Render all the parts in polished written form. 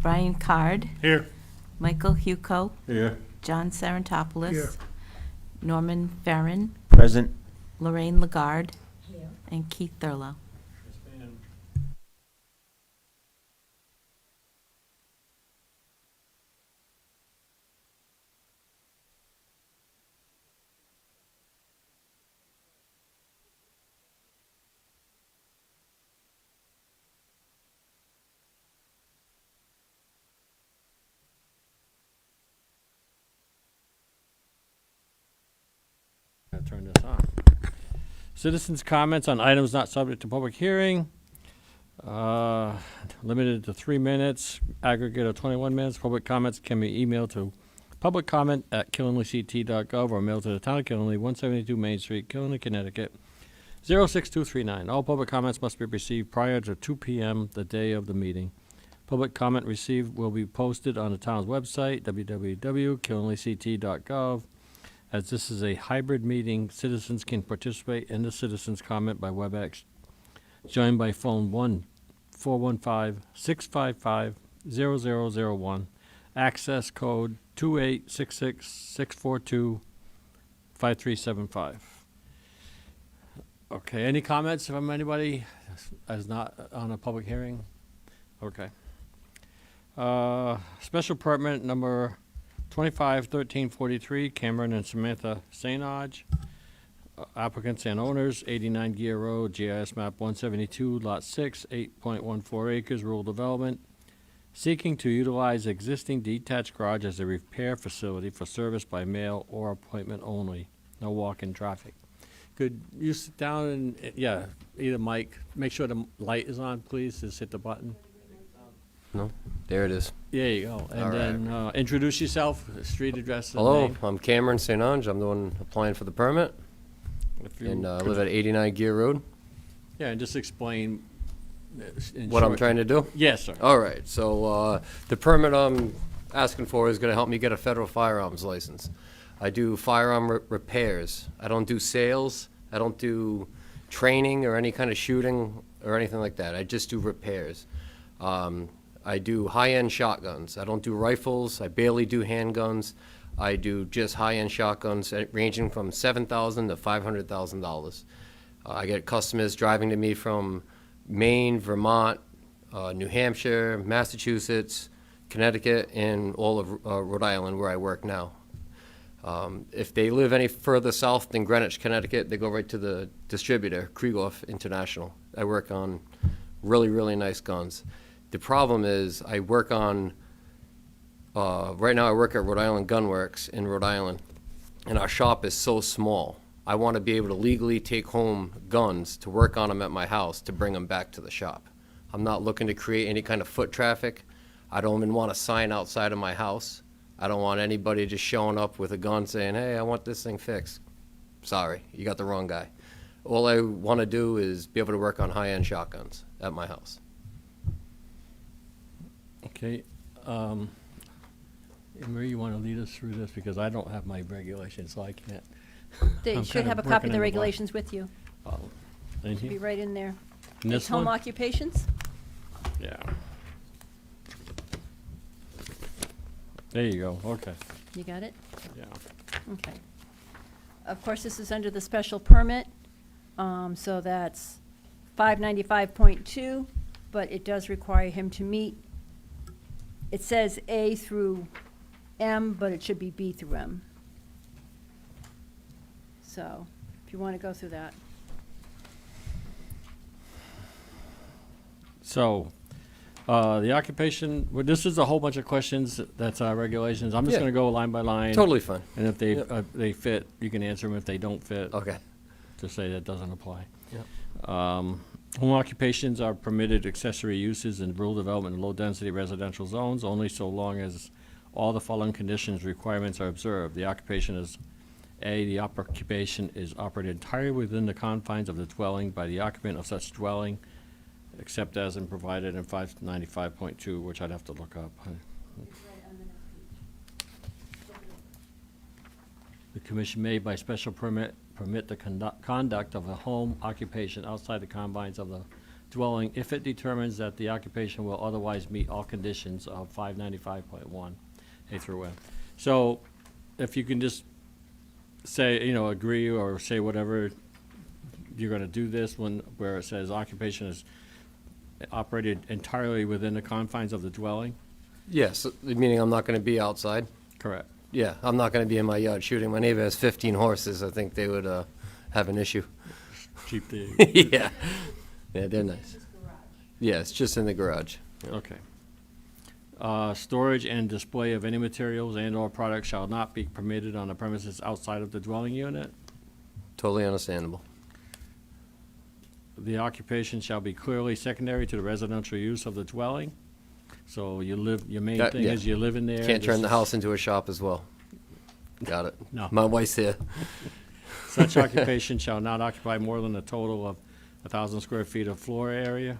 Brian Card, Here. Michael Huco, Here. John Sarantopoulos, Here. Norman Farren, Present. Lorraine Lagarde, and Keith Thurlow. I'll turn this on. Citizens' comments on items not subject to public hearing. Limited to 3 minutes, aggregate of 21 minutes. Public comments can be emailed to publiccomment@killenlyct.gov or mailed to the Town of Killenly, 172 Main Street, Killenly, Connecticut, 06239. All public comments must be received prior to 2 p.m. the day of the meeting. Public comment received will be posted on the town's website, www.killenlyct.gov. As this is a hybrid meeting, citizens can participate in the citizens' comment by WebEx. Joined by phone 1-415-655-0001. Access code 2866-642-5375. Okay, any comments from anybody as not on a public hearing? Okay. Special permit number 251343, Cameron and Samantha Sainage. Applicants and owners, 89 Gear Road, GIS map 172, lot 6, 8.14 acres, rural development. Seeking to utilize existing detached garage as a repair facility for service by mail or appointment only. No walk-in traffic. Could you sit down and, yeah, either Mike, make sure the light is on, please, just hit the button. No, there it is. There you go. All And then introduce yourself, street address, and Hello, name. I'm Cameron St. Ange. I'm the one applying for the permit, If you and I could- live at 89 Gear Road. Yeah, and just explain. In What I'm short. trying to do? Yes, sir. All right, so the permit I'm asking for is going to help me get a federal firearms license. I do firearm repairs. I don't do sales. I don't do training or any kind of shooting or anything like that. I just do repairs. I do high-end shotguns. I don't do rifles. I barely do handguns. I do just high-end shotguns ranging from $7,000 to $500,000. I get customers driving to me from Maine, Vermont, New Hampshire, Massachusetts, Connecticut, and all of Rhode Island where I work now. If they live any further south than Greenwich, Connecticut, they go right to the distributor, Krieghoff International. I work on really, really nice guns. The problem is I work on, right now I work at Rhode Island Gun Works in Rhode Island, and our shop is so small. I want to be able to legally take home guns to work on them at my house to bring them back to the shop. I'm not looking to create any kind of foot traffic. I don't even want a sign outside of my house. I don't want anybody just showing up with a gun saying, hey, I want this thing fixed. Sorry, you got the wrong guy. All I want to do is be able to work on high-end shotguns at my house. Okay. Marie, you want to lead us through this? Because I don't have my regulations, so I can't. They I'm should kinda have a working copy in of the the regulations with you. In Should be here? right in there. In It's this home one? occupations? Yeah. There you go. Okay. You got it? Yeah. Okay. Of course, this is under the special permit, so that's 595.2, but it does require him to meet, it says A through M, but it should be B through M. So, if you want to go through that. So, the occupation, well, this is a whole bunch of questions. That's our regulations. I'm just Yeah. going to go line by line. Totally fine. And if they, Yep. they fit, you can answer them. If they don't fit, Okay. to say that doesn't apply. Yep. Home occupations are permitted accessory uses in rural development and low-density residential zones only so long as all the following conditions, requirements are observed. The occupation is, A, the occupation is operated entirely within the confines of the dwelling by the occupant of such dwelling, except as and provided in 595.2, which I'd have to look up. The commission may, by special permit the conduct of a home occupation outside the confines of the dwelling if it determines that the occupation will otherwise meet all conditions of 595.1 A through M. So if you can just say, agree or say whatever, you're going to do this one, where it says occupation is operated entirely within the confines of the dwelling? Yes, meaning I'm not going to be outside. Correct. Yeah, I'm not going to be in my yard shooting. My neighbor has 15 horses. I think they would have an issue. Keep the, Yeah. Yeah, they're nice. Yeah, it's just in the garage. okay. Storage and display of any materials and/or products shall not be permitted on the premises outside of the dwelling unit. Totally understandable. The occupation shall be clearly secondary to the residential use of the dwelling. So your main That- thing yeah. is you live in there. Can't turn this the is- house into a shop as well. Got it. No. My wife's here. Such occupation shall not occupy more than a total of 1,000 square feet of floor area.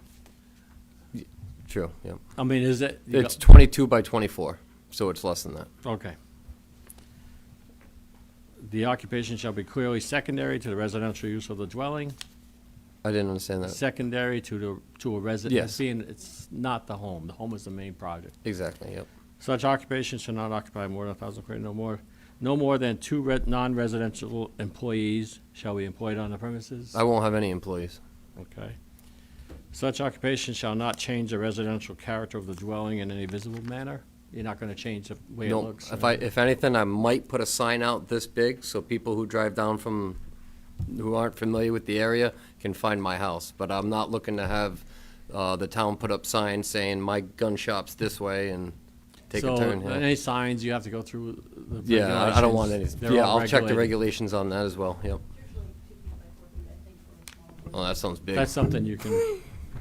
True, yeah. I mean, is it? you It's got- 22 by 24, so it's less than that. Okay. The occupation shall be clearly secondary to the residential use of the dwelling. I didn't understand that. Secondary to a resident. Yes. It's not the home. The home is the main project. Exactly, yep. Such occupation shall not occupy more than 1,000 square, no more than two non-residential employees shall be employed on the premises. I won't have any employees. Okay. Such occupation shall not change the residential character of the dwelling in any visible manner. You're not gonna change the way it No, looks. if anything, I might put a sign out this big so people who drive down who aren't familiar with the area can find my house. But I'm not looking to have the town put up signs saying my gun shop's this way and take a turn So, here. any signs, you have to go through the Yeah, I don't want any. regulations. They're Yeah, all I'll check the regulated. regulations on that as well, yep. Oh, that sounds big. That's something you can,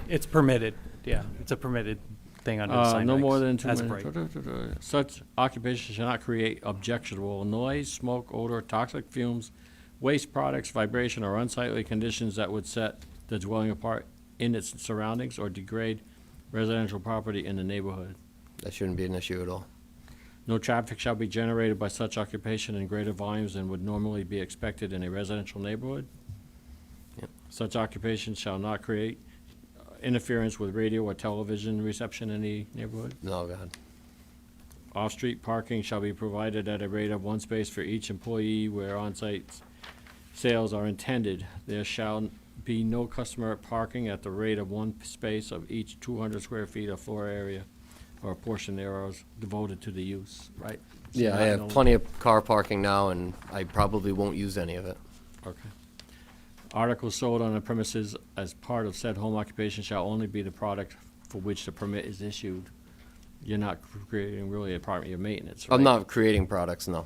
It's permitted, yeah. It's a permitted thing under the sign no regs, more than 2 as minutes. per- Such occupation shall not create objectionable noise, smoke, odor, toxic fumes, waste products, vibration, or unsightly conditions that would set the dwelling apart in its surroundings or degrade residential property in the neighborhood. That shouldn't be an issue at all. No traffic shall be generated by such occupation in greater volumes than would normally be expected in a residential neighborhood. Yep. Such occupation shall not create interference with radio or television reception in the neighborhood. No, God. Off-street parking shall be provided at a rate of one space for each employee where on-site sales are intended. There shall be no customer parking at the rate of one space of each 200 square feet of floor area or a portion thereof devoted to the use, right? So Yeah, I not have no- plenty of car parking now, and I probably won't use any of it. Okay. Articles sold on the premises as part of said home occupation shall only be the product for which the permit is issued. You're not creating really a part of your maintenance, right? I'm not creating products, no.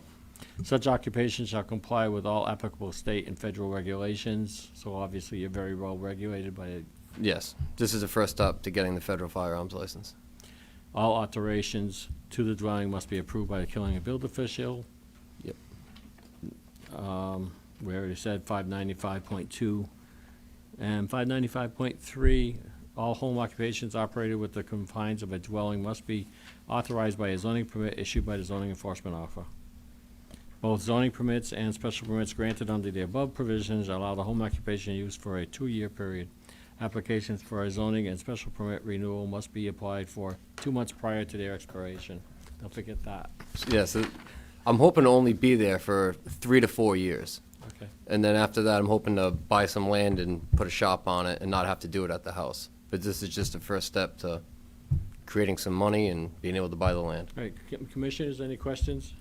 Such occupation shall comply with all applicable state and federal regulations, so obviously you're very well regulated by Yes, this is the first step to getting the federal firearms license. all alterations to the dwelling must be approved by the killing and build official. Yep. We already said 595.2. And 595.3, all home occupations operated with the confines of a dwelling must be authorized by a zoning permit issued by the zoning enforcement officer. Both zoning permits and special permits granted under the above provisions allow the home occupation use for a 2-year period. Applications for a zoning and special permit renewal must be applied for 2 months prior to their expiration. Don't forget that. Yes, I'm hoping to only be there for 3 to 4 years. Okay. And then after that, I'm hoping to buy some land and put a shop on it and not have to do it at the house. But this is just the first step to creating some money and being able to buy the land. All right, commissioners, any questions?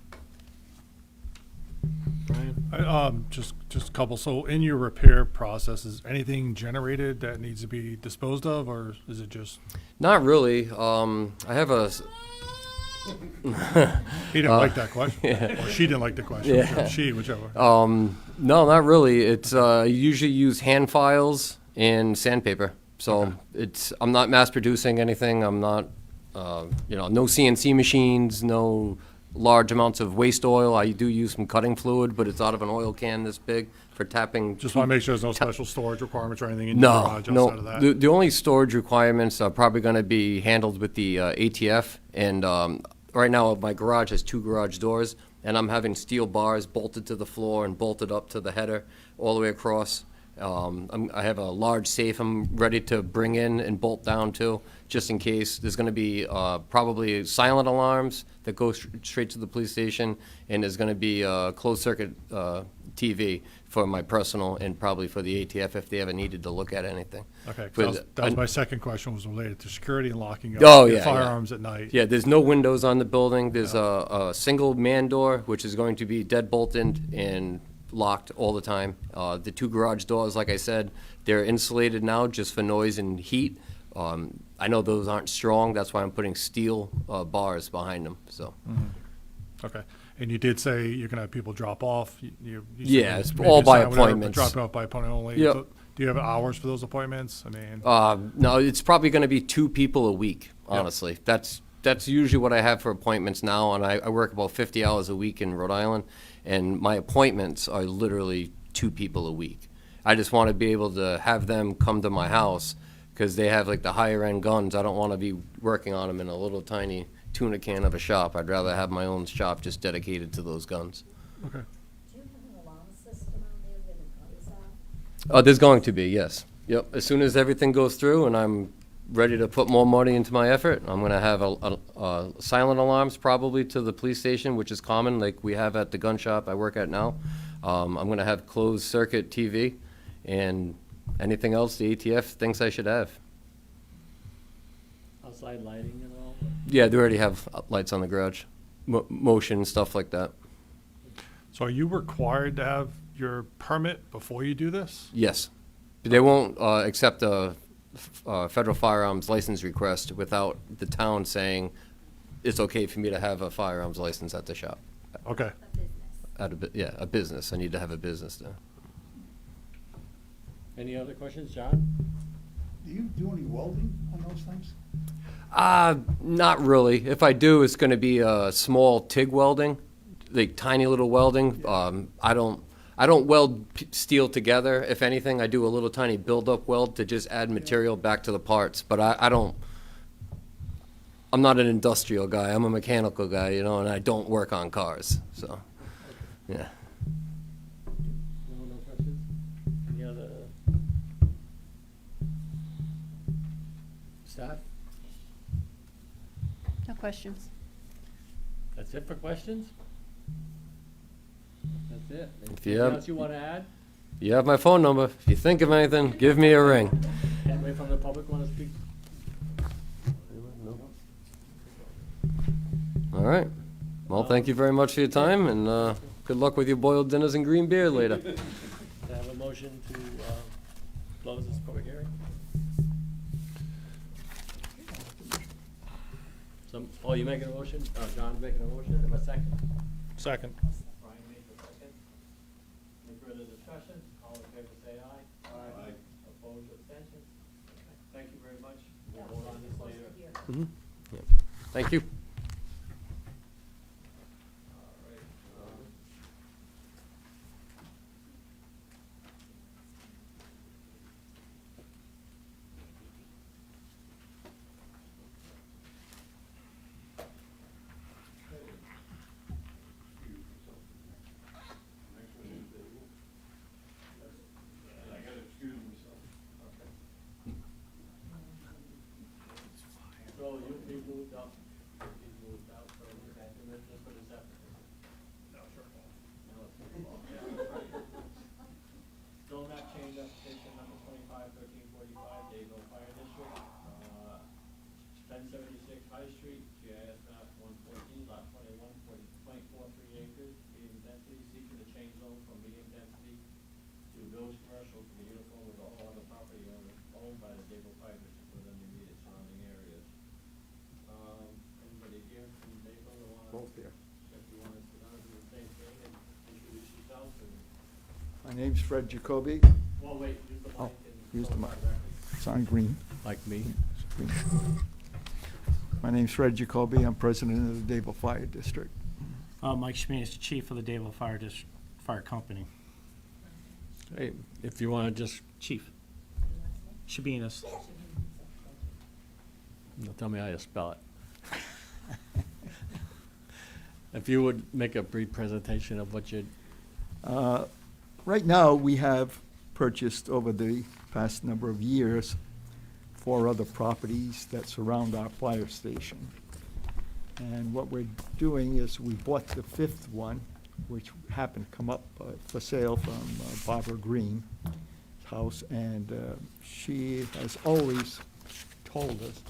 Brian? Just a couple. So in your repair process, is anything generated that needs to be disposed of, or is it just, Not really. I have a, he didn't like that question? Or she didn't like the question? Yeah. She, whichever. no, not really. It's, I usually use hand files and sandpaper. So I'm not mass producing anything. I'm not, no CNC machines, no large amounts of waste oil. I do use some cutting fluid, but it's out of an oil can this big for tapping. Just want to make sure there's no special storage requirements or anything in your No, garage outside of no. that? The only storage requirements are probably going to be handled with the ATF. And right now, my garage has 2 garage doors, and I'm having steel bars bolted to the floor and bolted up to the header all the way across I have a large safe I'm ready to bring in and bolt down to, just in case. There's going to be probably silent alarms that go straight to the police station, and there's going to be a closed-circuit TV for my personal and probably for the ATF if they ever needed to look at anything. Okay, 'cause With- that was my second question, was related to security and locking up Oh, your yeah, firearms at night. Yeah, there's no windows on the building. There's a single man door, which is going to be deadbolted and locked all the time. The two garage doors, like I said, they're insulated now just for noise and heat. I know those aren't strong, that's why I'm putting steel bars behind them, so. Okay, and you did say you're gonna have people drop off? You said Yeah, it's maybe all by sign whatever, but appointments. Drop off by appointment only? Yep. So, do you have hours for those appointments? I mean, No, it's probably gonna be 2 people a week, honestly. That's usually what I have for appointments now, and I work about 50 hours a week in Rhode Island, and my appointments are literally 2 people a week. I just want to be able to have them come to my house, because they have like the higher end guns. I don't want to be working on them in a little tiny tuna can of a shop. I'd rather have my own shop just dedicated to those guns. okay. Do you have an alarm system on there where the guns are? Oh, there's going to be, yes. Yep, as soon as everything goes through and I'm ready to put more money into my effort, I'm gonna have a silent alarms probably to the police station, which is common, like we have at the gun shop I work at now. I'm gonna have closed circuit TV and anything else the ATF thinks I should have. Outside lighting and all? Yeah, they already have lights on the garage, motion, stuff like that. So are you required to have your permit before you do this? Yes. They won't accept a federal firearms license request without the town saying it's okay for me to have a firearms license at the shop. Okay, Yeah, a business. I need to have a business there. Any other questions, John? Do you do any welding on those things? Not really. If I do, it's going to be a small TIG welding, like tiny little welding. I don't weld steel together. If anything, I do a little tiny build-up weld to just add material back to the parts. But I'm not an industrial guy. I'm a mechanical guy, you know, and I don't work on cars. So, yeah. No questions? Any other? Staff? No questions. That's it for questions? That's it. If you Anything have- else you want to add? You have my phone number. If you think of anything, give me a ring. Anybody from the public want to speak? All right. Well, thank you very much for your time, and good luck with your boiled dinners and green beer later. Do I have a motion to close this public hearing? Oh, you making a motion? John's making a motion, and a second? second. Brian made the second. Any further discussion? All in favor, say aye. Aye. Opposed, abstentions? Thank you very much. We'll vote on this later. Thank you. So you'll be moved up, so we're back in this, just for the separate. No, sure. Still map change application number 251345, Dayville Fire District, 1076 High Street, GIS map 114, lot 21, 40.43 acres, medium density, seeking to change zone from medium density to village commercial to be uniform with all other property owned by the Dayville Fire District within the immediate surrounding areas. Anybody here from Dayville that wanna? Both here. If you wanna sit down and do the same thing and introduce yourself and, My name's Fred Jacoby. well, wait, use the mic Oh, and. use the tell mic. us directly. It's on green. Like me? My name's Fred Jacoby. I'm president of the Dayville Fire District. Mike Schmiest, chief of the Dayville Fire Company. Hey, if you wanna just, Chief. Shabinas. tell me how you spell it. If you would make a brief presentation of what you, Right now, we have purchased over the past number of years 4 other properties that surround our fire station. And what we're doing is we bought the 5th one, which happened to come up for sale from Barbara Green's house. And she has always told us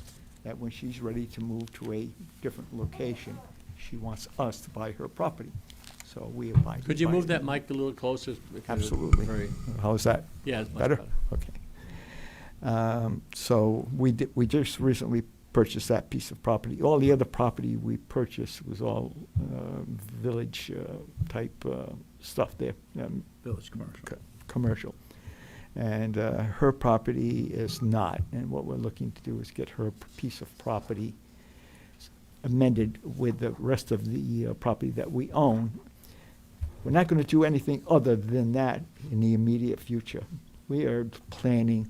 that when she's ready to move to a different location, she wants us to buy her property. So we abide. Could you by move it. that mic a little closer? Because it's Absolutely. very- How's that? Yeah, it's much Better? better. Okay. So we just recently purchased that piece of property. All the other property we purchased was all village type stuff there. Village commercial. Commercial. And her property is not. And what we're looking to do is get her piece of property amended with the rest of the property that we own. We're not going to do anything other than that in the immediate future. We are planning,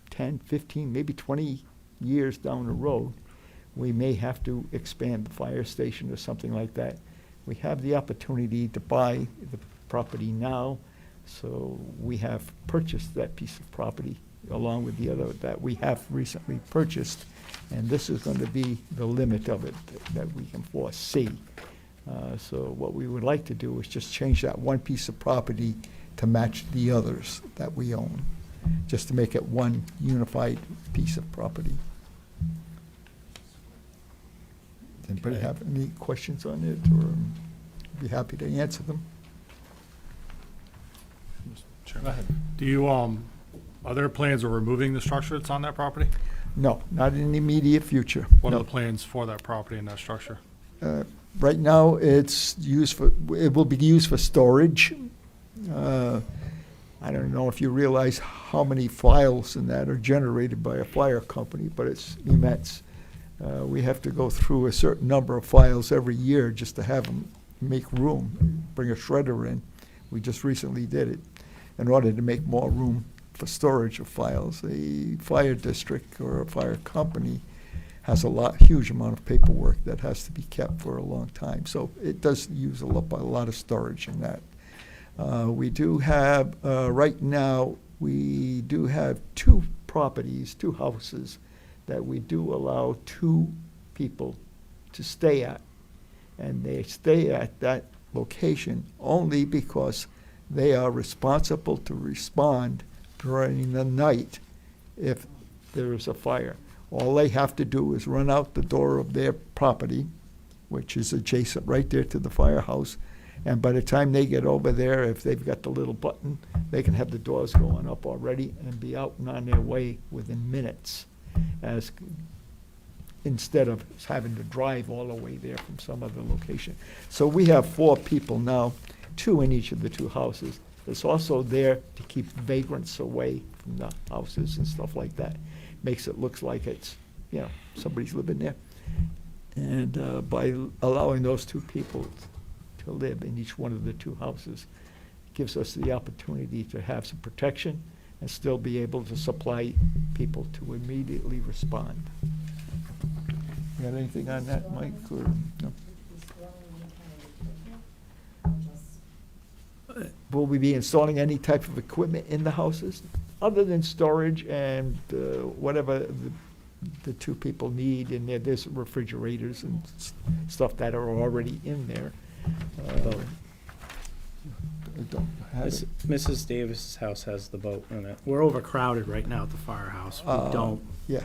10, 15, maybe 20 years down the road, we may have to expand the fire station or something like that. We have the opportunity to buy the property now, so we have purchased that piece of property along with the other that we have recently purchased, and this is going to be the limit of it that we can foresee. So what we would like to do is just change that one piece of property to match the others that we own, just to make it one unified piece of property. Anybody Okay. have any questions on it, or be happy to answer them? Go ahead. Do you, are there plans of removing the structure that's on that property? No, not in the immediate future. What are No. the plans for that property and that structure? Right now, it will be used for storage. I don't know if you realize how many files in that are generated by a fire company, but it's immense. We have to go through a certain number of files every year just to have them make room, bring a shredder in. We just recently did it in order to make more room for storage of files. A fire district or a fire company has a huge amount of paperwork that has to be kept for a long time. So it does use a lot of storage in that. We do have, right now, we do have 2 properties, 2 houses that we do allow 2 people to stay at. And they stay at that location only because they are responsible to respond during the night if there is a fire. All they have to do is run out the door of their property, which is adjacent right there to the firehouse, and by the time they get over there, if they've got the little button, they can have the doors going up already and be out and on their way within minutes, instead of having to drive all the way there from some other location. So we have 4 people now, 2 in each of the 2 houses. It's also there to keep vagrants away from the houses and stuff like that. Makes it look like it's, somebody's living there. And by allowing those 2 people to live in each one of the 2 houses, gives us the opportunity to have some protection and still be able to supply people to immediately respond. You got anything on that, Mike, or no? Is throwing any kind of equipment, or just Will we be installing any type of equipment in the houses, other than storage and whatever the 2 people need? And there's refrigerators and stuff that are already in there. I don't have it. Mrs. Davis's house has the boat in it. We're overcrowded right now at the firehouse. We don't, Yeah,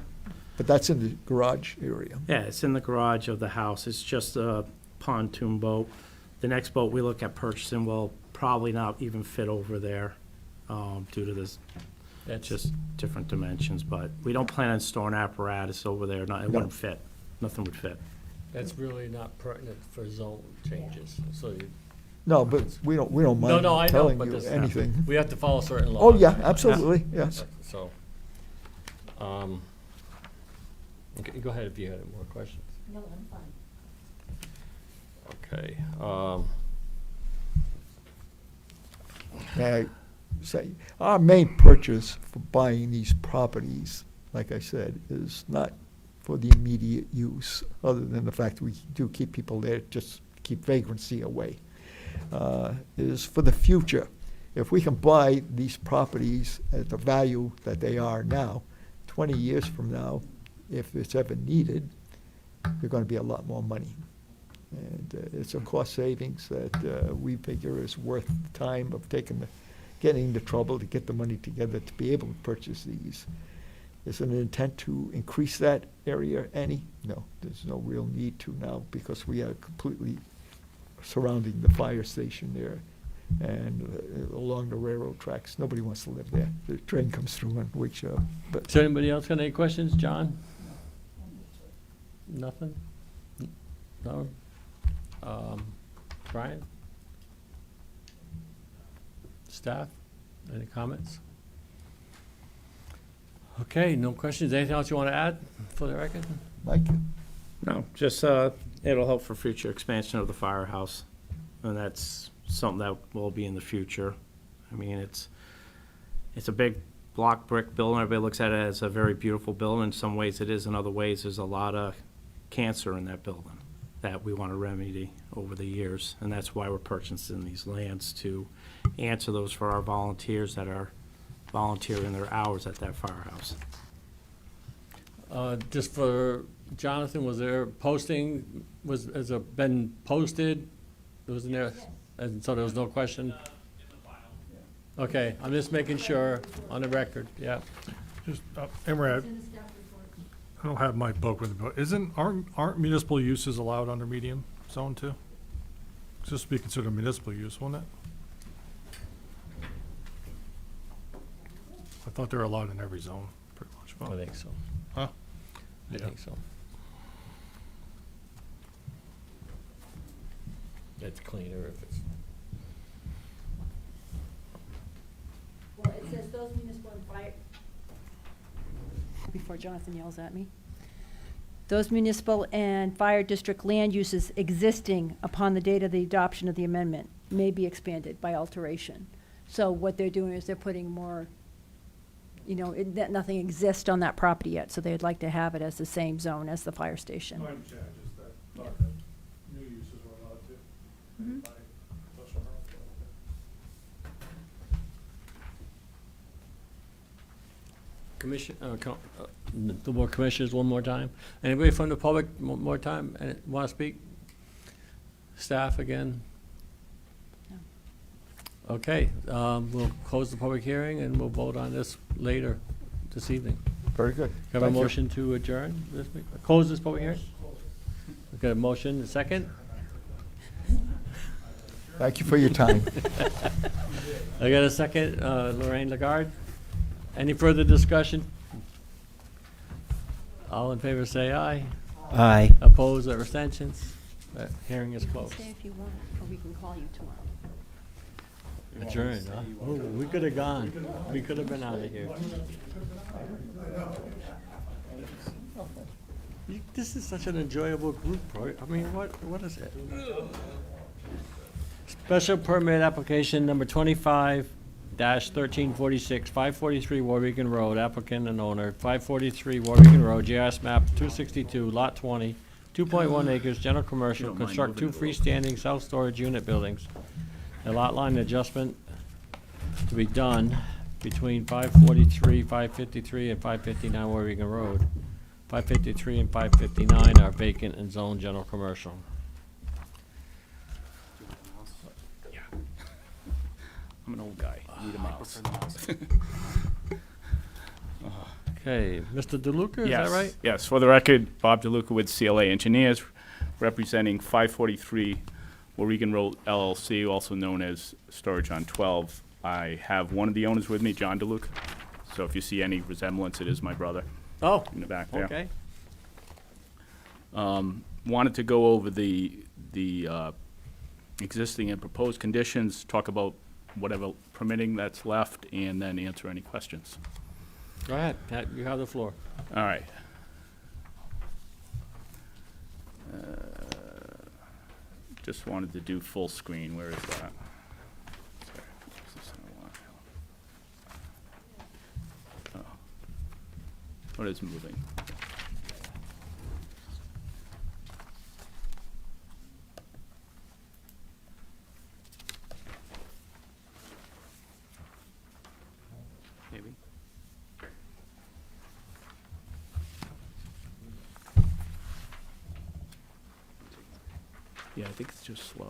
but that's in the garage area. yeah, it's in the garage of the house. It's just a pontoon boat. The next boat we look at purchasing will probably not even fit over there, due to this, That's just different dimensions, but we don't plan on storing apparatus over there. It wouldn't fit. Nothing would fit. That's really not pertinent for zone changes, so you. No, but we don't No, mind no, I know, telling but you this, anything. we have to follow certain laws. Oh, yeah, right? absolutely, yes. So, okay, go ahead if you had more questions. no, I'm fine. Okay, May I say, our main purchase for buying these properties, like I said, is not for the immediate use, other than the fact we do keep people there, just keep vagrancy away, is for the future. if we can buy these properties at the value that they are now, 20 years from now, if it's ever needed, they're gonna be a lot more money. And it's a cost savings that we figure is worth the time of getting the trouble to get the money together to be able to purchase these. Is it an intent to increase that area any? No, there's no real need to now because we are completely surrounding the fire station there and along the railroad tracks. Nobody wants to live there. The train comes through on Wake Shop, but Is there anybody else got any questions? John? Nothing? No? Brian? Staff? Any comments? Okay, no questions. Anything else you want to add for the record? Mike? No, just, it'll help for future expansion of the firehouse, and that's something that will be in the future. I mean, it's a big block brick building. Everybody looks at it as a very beautiful building. In some ways it is, in other ways, there's a lot of cancer in that building that we want to remedy over the years, and that's why we're purchasing these lands, to answer those for our volunteers that are volunteering their hours at that firehouse. Just for Jonathan, was there posting, has it been posted? Wasn't there, and so there was no question? Okay, I'm just making sure on the record, yeah. Just, Imrad, I don't have my book with me, but aren't municipal uses allowed under medium zone too? It's just to be considered municipal use, wouldn't it? I thought they were allowed in every zone, pretty much. I think so. Huh? I Yeah. think so. It's cleaner if it's. Well, it says those municipal and fire. Before Jonathan yells at me. Those municipal and fire district land uses existing upon the date of the adoption of the amendment may be expanded by alteration. So what they're doing is they're putting more, that nothing exists on that property yet, so they'd like to have it as the same zone as the fire station. understand, just that, new uses were allowed too. Mhm. Commission, the board commissioners, one more time. Anybody from the public, one more time, want to speak? Staff again? No. Okay, we'll close the public hearing and we'll vote on this later this evening. Very good. Have a Thank you. motion to adjourn this, close this public hearing? We've got a motion, a second? Thank you for your time. I got a second, Lorraine Lagarde. Any further discussion? All in favor say aye. Aye. Opposed or abstentions? Hearing is closed. Stay if you want, or we can call you tomorrow. Adjourned, huh? Oh, we could have gone. We could have been out of here. This is such an enjoyable group, Roy. I mean, what is it? Special permit application number 25-1346, 543 Warwigan Road, applicant and owner, 543 Warwigan Road, GIS map 262, lot 20, 2.1 acres, general commercial, construct two freestanding self-storage unit buildings. A lot line adjustment to be done between 543, 553, and 559 Warwigan Road. 553 and 559 are vacant and zoned general commercial. I'm an old guy. Need a mouse. Okay, Mr. DeLuca, is that right? Yes, for the record, Bob DeLuca with CLA Engineers, representing 543 Warwigan Road LLC, also known as Storage on 12. I have one of the owners with me, John DeLuca. So if you see any resemblance, it is my brother Oh, in the back there. okay. Wanted to go over the existing and proposed conditions, talk about whatever permitting that's left, and then answer any questions. Go ahead, Pat, you have the floor. All right. Just wanted to do full screen. Where is that? Oh. What is moving? Yeah, I think it's just slow.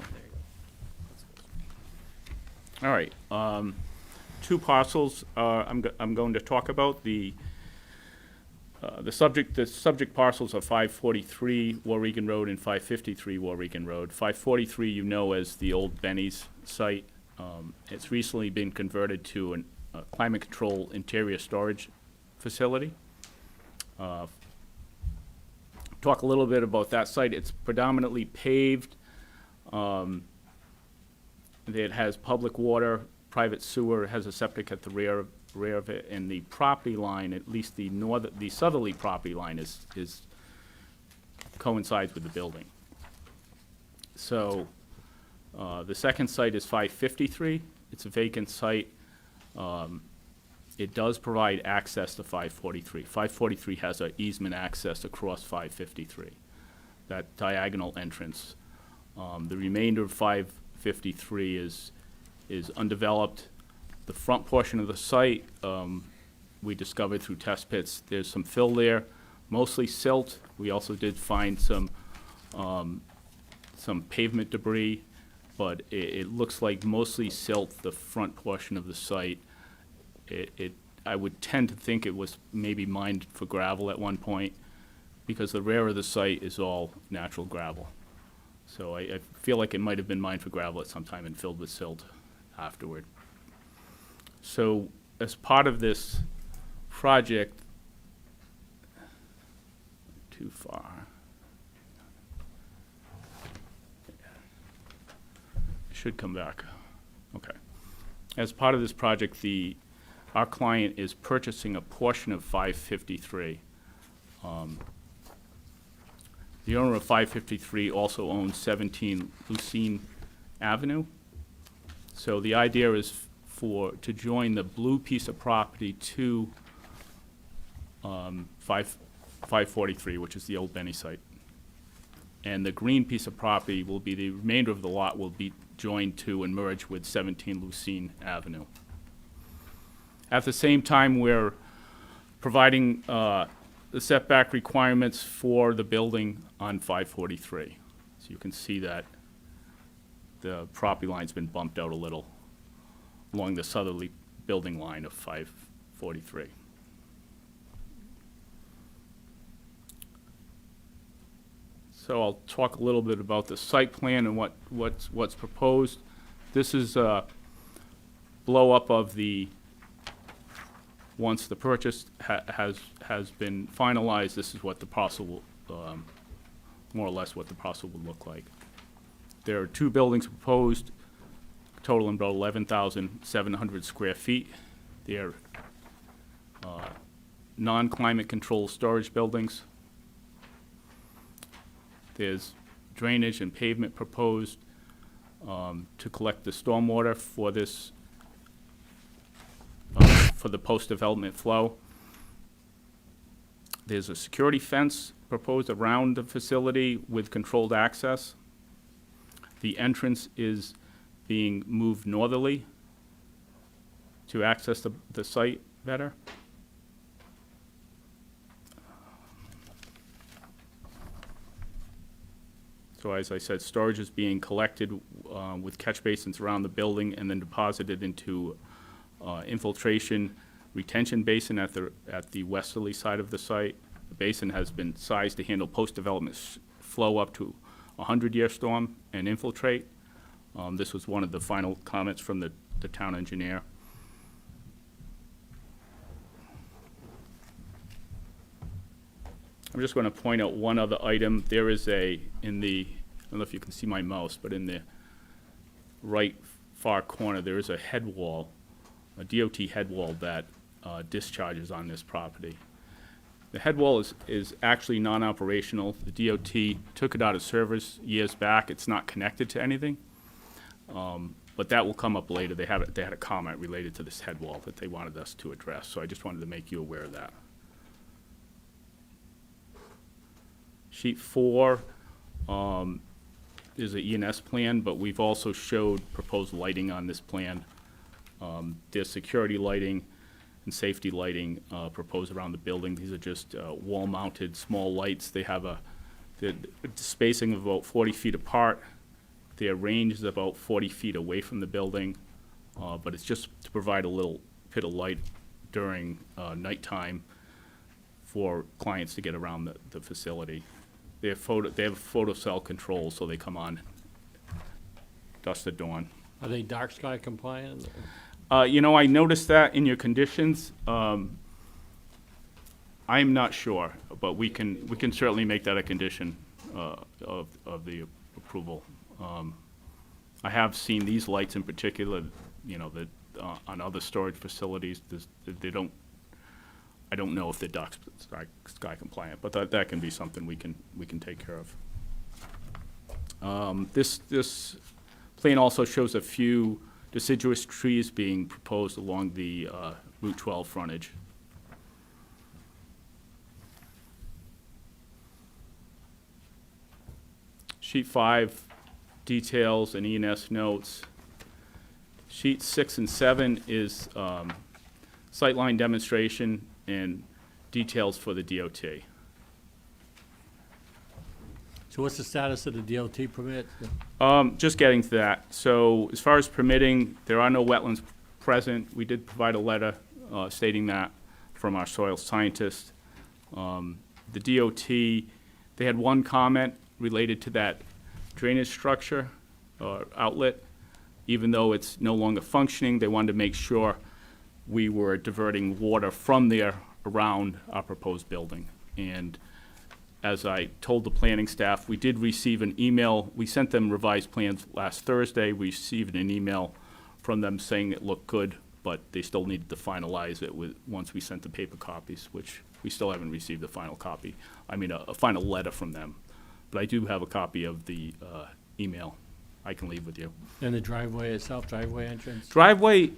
All right, two parcels, I'm going to talk about. The subject parcels are 543 Warregan Road and 553 Warregan Road. 543 you know as the old Benny's site. It's recently been converted to a climate control interior storage facility. Talk a little bit about that site. It's predominantly paved. It has public water, private sewer, it has a septic at the rear of it, and the property line, at least the southerly property line is coincides with the building. So, the second site is 553. It's a vacant site. It does provide access to 543. 543 has an easement access across 553, that diagonal entrance. The remainder of 553 is undeveloped. The front portion of the site, we discovered through test pits, there's some fill there, mostly silt. We also did find some pavement debris, but it looks like mostly silt, the front portion of the site. I would tend to think it was maybe mined for gravel at one point, because the rear of the site is all natural gravel. So I feel like it might have been mined for gravel at some time and filled with silt afterward. So as part of this project, too far. Should come back. Okay. As part of this project, our client is purchasing a portion of 553. The owner of 553 also owns 17 Lucine Avenue. So the idea is to join the blue piece of property to 543, which is the old Benny site. And the green piece of property will be, the remainder of the lot will be joined to and merge with 17 Lucine Avenue. At the same time, we're providing the setback requirements for the building on 543. So you can see that the property line's been bumped out a little along the southerly building line of 543. So I'll talk a little bit about the site plan and what's proposed. This is a blow-up of the, once the purchase has been finalized, this is what the parcel will, more or less what the parcel would look like. There are two buildings proposed, totaling about 11,700 square feet. They're non-climate controlled storage buildings. There's drainage and pavement proposed to collect the stormwater for this, for the post-development flow. There's a security fence proposed around the facility with controlled access. The entrance is being moved northerly to access the site better. So as I said, storage is being collected with catch basins around the building and then deposited into infiltration retention basin at the westerly side of the site. The basin has been sized to handle post-development flow up to a 100-year storm and infiltrate. This was one of the final comments from the town engineer. I'm just going to point out one other item. There is I don't know if you can see my mouse, but in the right far corner, there is a head wall, a DOT head wall that discharges on this property. The head wall is actually non-operational. The DOT took it out of service years back. It's not connected to anything, but that will come up later. They had a comment related to this head wall that they wanted us to address, so I just wanted to make you aware of that. Sheet 4 is an ENS plan, but we've also showed proposed lighting on this plan. There's security lighting and safety lighting proposed around the building. These are just wall-mounted small lights. They have a The spacing of about 40 feet apart. Their range is about 40 feet away from the building, but it's just to provide a little bit of light during nighttime for clients to get around the facility. They have photo cell control, so they come on dusk to dawn. Are they dark sky compliant? You know, I noticed that in your conditions. I'm not sure, but we can certainly make that a condition of the approval. I have seen these lights in particular, you know, that on other storage facilities, I don't know if they're dark sky compliant, but that can be something we can take care of. This plan also shows a few deciduous trees being proposed along the Route 12 frontage. Sheet 5 details and E&S notes. Sheet 6 and 7 is sightline demonstration and details for the DOT. So what's the status of the DOT permit? Just getting to that. So as far as permitting, there are no wetlands present. We did provide a letter stating that from our soil scientist. The DOT, they had one comment related to that drainage structure or outlet. Even though it's no longer functioning, they wanted to make sure we were diverting water from there around our proposed building. And as I told the planning staff, we did receive an email. We sent them revised plans last Thursday. We received an email from them saying it looked good, but they still needed to finalize it once we sent the paper copies, which we still haven't received a final copy. I mean, a final letter from them. But I do have a copy of the email I can leave with you. And the driveway itself, driveway entrance? Driveway,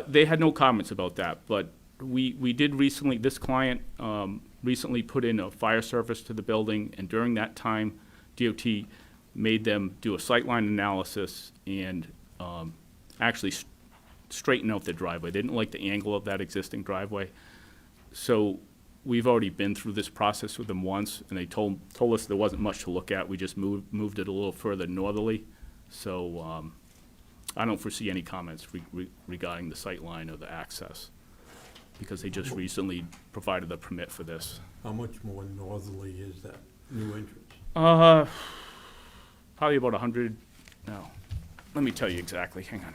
they had no comments about that, but we did recently, this client recently put in a fire service to the building, and during that time, DOT made them do a sightline analysis and actually straighten out the driveway. They didn't like the angle of that existing driveway. So we've already been through this process with them once, and they told us there wasn't much to look at. We just moved it a little further northerly. So I don't foresee any comments regarding the sight line or the access, because they just recently provided the permit for this. How much more northerly is that new entrance? Probably about 100, no. Let me tell you exactly, hang on.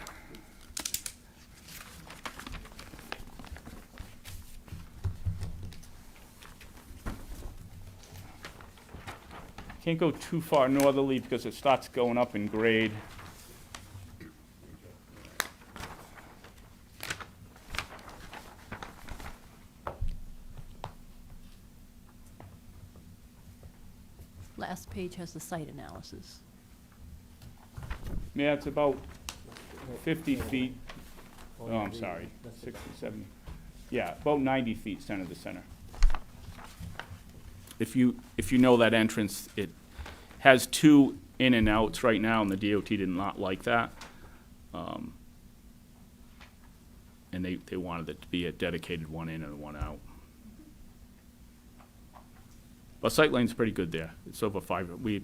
Can't go too far northerly because it starts going up in grade. Last page has the site analysis. Yeah, it's about 50 feet. Oh, I'm sorry, 60, 70. Yeah, about 90 feet center to center. If you know that entrance, it has two in and outs right now, and the DOT did not like that. And they wanted it to be a dedicated one in and one out. But sight line's pretty good there. It's over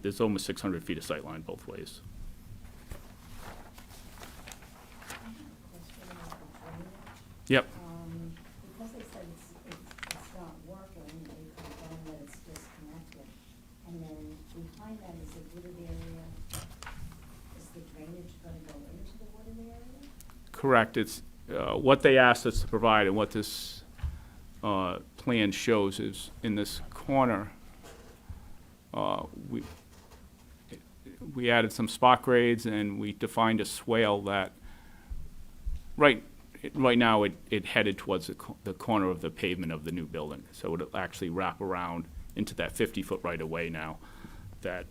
there's almost 600 feet of sight line both ways. Yep. Because they said it's not working, they confirmed that it's disconnected. And then behind that is a wooded area. Is the drainage gonna go into the wooded area? Correct. It's what they asked us to provide, and what this plan shows is in this corner, we added some spot grades, and we defined a swale that right now it headed towards the corner of the pavement of the new building. So it'll actually wrap around into that 50-foot right-of-way now that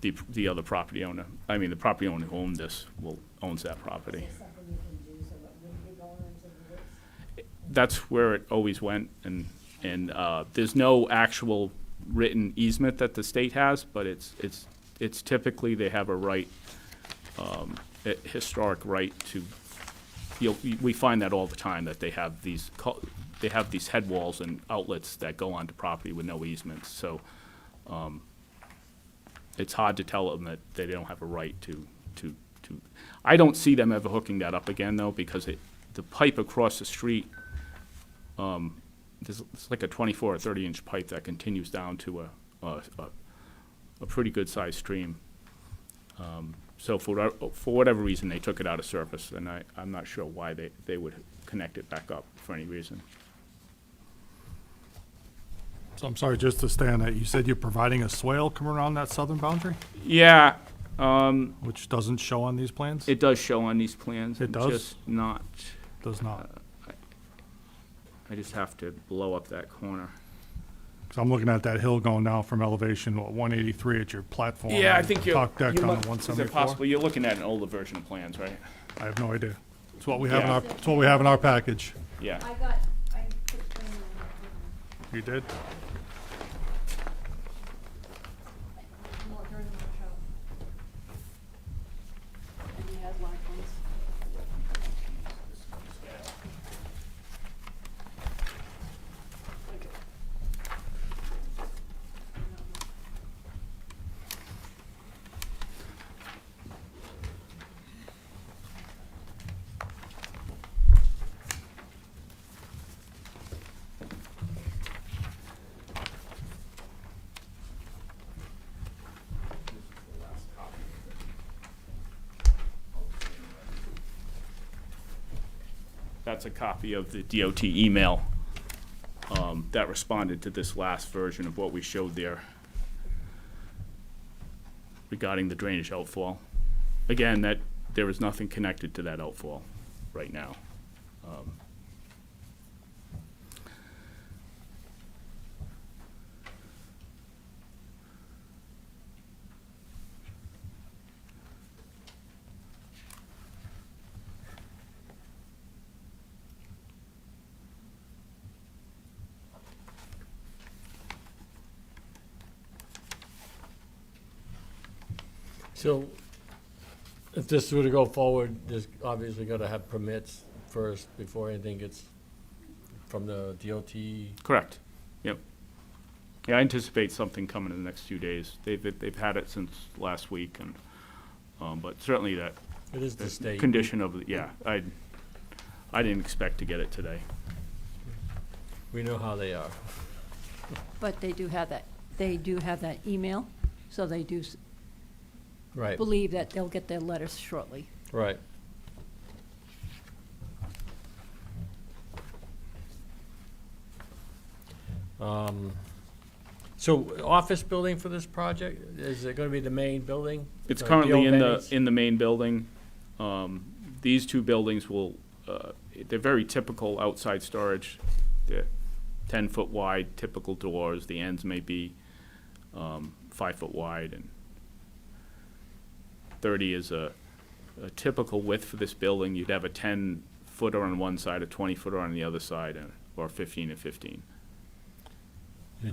the other property owner, the property owner who owned this owns that property. Is there something you can do so it wouldn't be going into the woods? That's where it always went, and there's no actual written easement that the state has, but it's typically they have a right, historic right to. We find that all the time, that they have these they have these head walls and outlets that go onto property with no easements, so it's hard to tell them that they don't have a right to. I don't see them ever hooking that up again, though, because the pipe across the street, it's like a 24 or 30-inch pipe that continues down to a pretty good-sized stream. So for whatever reason, they took it out of service, and I'm not sure why they would connect it back up for any reason. So I'm sorry, just to stay on that, you said you're providing a swale coming around that southern boundary, Yeah, which doesn't show on these plans? it does show on these plans. It it's does? Just not, Does not. I just have to blow up that corner. So I'm looking at that hill going down from elevation, 183 at your platform. Yeah, I think you're. Talk deck you down might- to Is it 174. possible, you're looking at an older version of plans, right? I have no idea. It's what we have in Yeah. our, it's what we have in our package. Yeah. I put plan on You did? That's a copy of the DOT email that responded to this last version of what we showed there regarding the drainage outfall. Again, there is nothing connected to that outfall right now. So if this were to go forward, there's obviously got to have permits first before anything gets from the DOT. Correct. Yep. Yeah, I anticipate something coming in the next few days. They've had it since last week, and but certainly that It is the state. condition of yeah. I didn't expect to get it today. We know how they are. But they do have that email, so they do Right, believe that they'll get their letters shortly. right. So office building for this project, is it going to be the main building? It's Like currently old in Benny's? the main building. These two buildings will, they're very typical outside storage. They're 10-foot wide, typical doors. The ends may be 5-foot wide, and 30 is a typical width for this building. You'd have a 10-footer on one side, a 20-footer on the other side, or 15 and 15.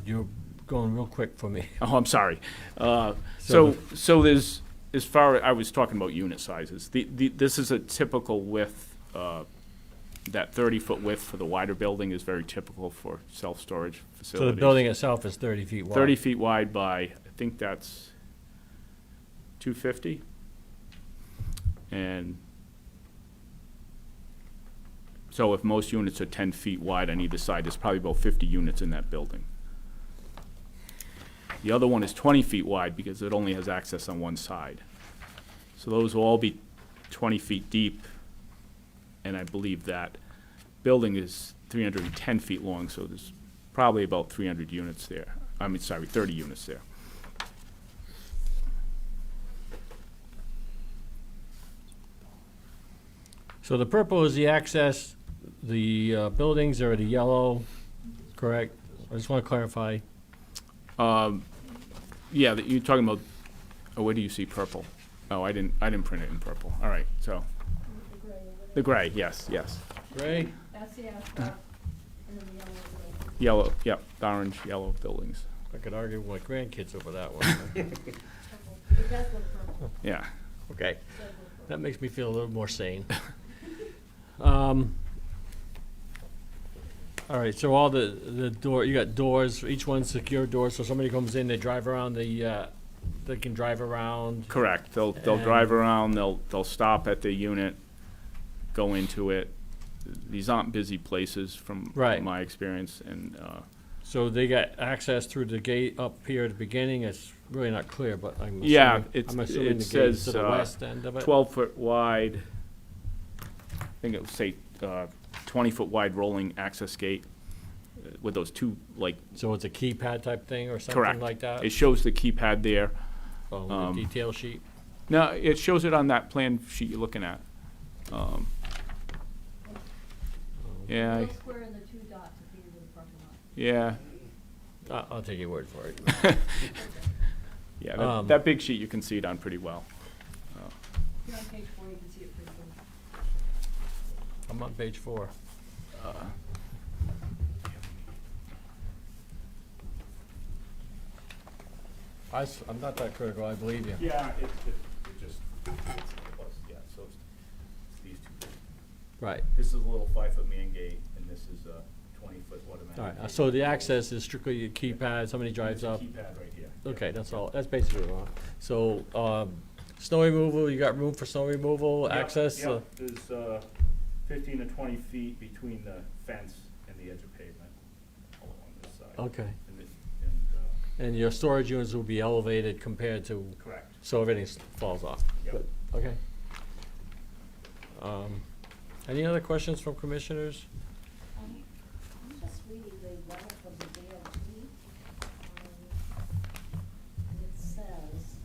You're going real quick for me. Oh, I'm sorry. So So there's, as far, I was talking about unit sizes. This is a typical width, that 30-foot width for the wider building is very typical for self-storage facilities. So the building itself is 30 feet wide? 30 feet wide by, I think that's 250. And so if most units are 10 feet wide on either side, there's probably about 50 units in that building. The other one is 20 feet wide because it only has access on one side. So those will all be 20 feet deep, and I believe that building is 310 feet long, so there's probably about 300 units there. I mean, sorry, 30 units there. So the purple is the access, the buildings are the yellow, correct? I just want to clarify. Yeah, you're talking about, oh, where do you see purple? Oh, I didn't print it in purple. All right, so. The gray, yes. Gray? That's the asphalt, and then the Yellow, yep, orange, yellow buildings. I could argue with my grandkids over that one. It does look purple. Yeah. Okay, that makes me feel a little more sane. All right, so all the door, you got doors, each one's secure doors, so somebody comes in, they drive around they can drive around. Correct. They'll drive around, they'll stop at the unit, go into it. These aren't busy places from Right. my experience, and, So they got access through the gate up here at the beginning. It's really not clear, but I'm yeah, assuming, it's, I'm assuming it the gate is says, to the west end of it. 12-foot wide, I think it would say, 20-foot wide rolling access gate with those two, like, So it's a keypad type thing or something correct. like that? It shows the keypad there. Oh, the detail sheet? No, it shows it on that plan sheet you're looking at. Yeah, Little square and the two dots appear to the parking lot. yeah, I'll take your word for it. yeah, Um, that big sheet, you can see it on pretty well. Here on page 4, you can see it pretty good. I'm on page 4. I'm not that critical, I believe you. Yeah, it just, yeah, so it's these two. Right. This is a little 5-foot man gate, and this is a 20-foot automatic. All right, gate. so the access is strictly a keypad, somebody drives There's a up. keypad right here. Okay, that's all, that's basically what I want. So, snow removal, you got room for snow removal, Yeah, access? Yeah, there's 15 to 20 feet between the fence and the edge of pavement along this side. Okay. And And your storage units will be elevated compared to, correct. so everything falls off? Yep. Good. Okay. Any other questions from commissioners? I'm just reading the letter from the DOT, and it says,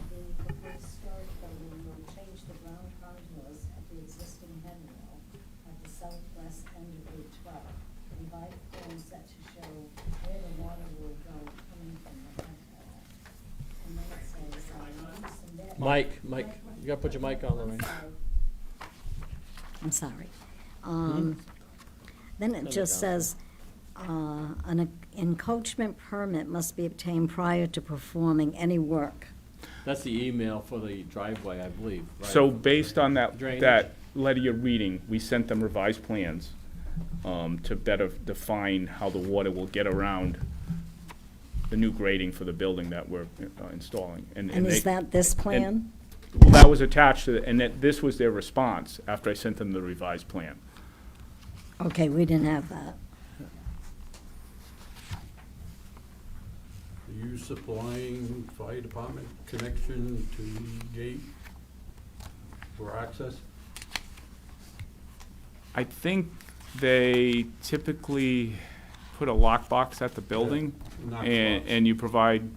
the proposed storage building will change the ground contours at the existing head mill at the southwest end of Route 12. Provide plans set to show where the water will go coming from the head mill. And then it says, you submit. Mike, you gotta put your mic on, Lorraine. I'm sorry. Then it just says, an encroachment permit must be obtained prior to performing any work. That's the email for the driveway, I believe, right? So based on that Drainage. letter you're reading, we sent them revised plans to better define how the water will get around the new grading for the building that we're installing. And is they- that this plan? Well, that was attached to, and this was their response after I sent them the revised plan. Okay, we didn't have that. Are you supplying fire department connection to the gate for access? I think they typically put a lockbox at the building, Knox and, box. and you provide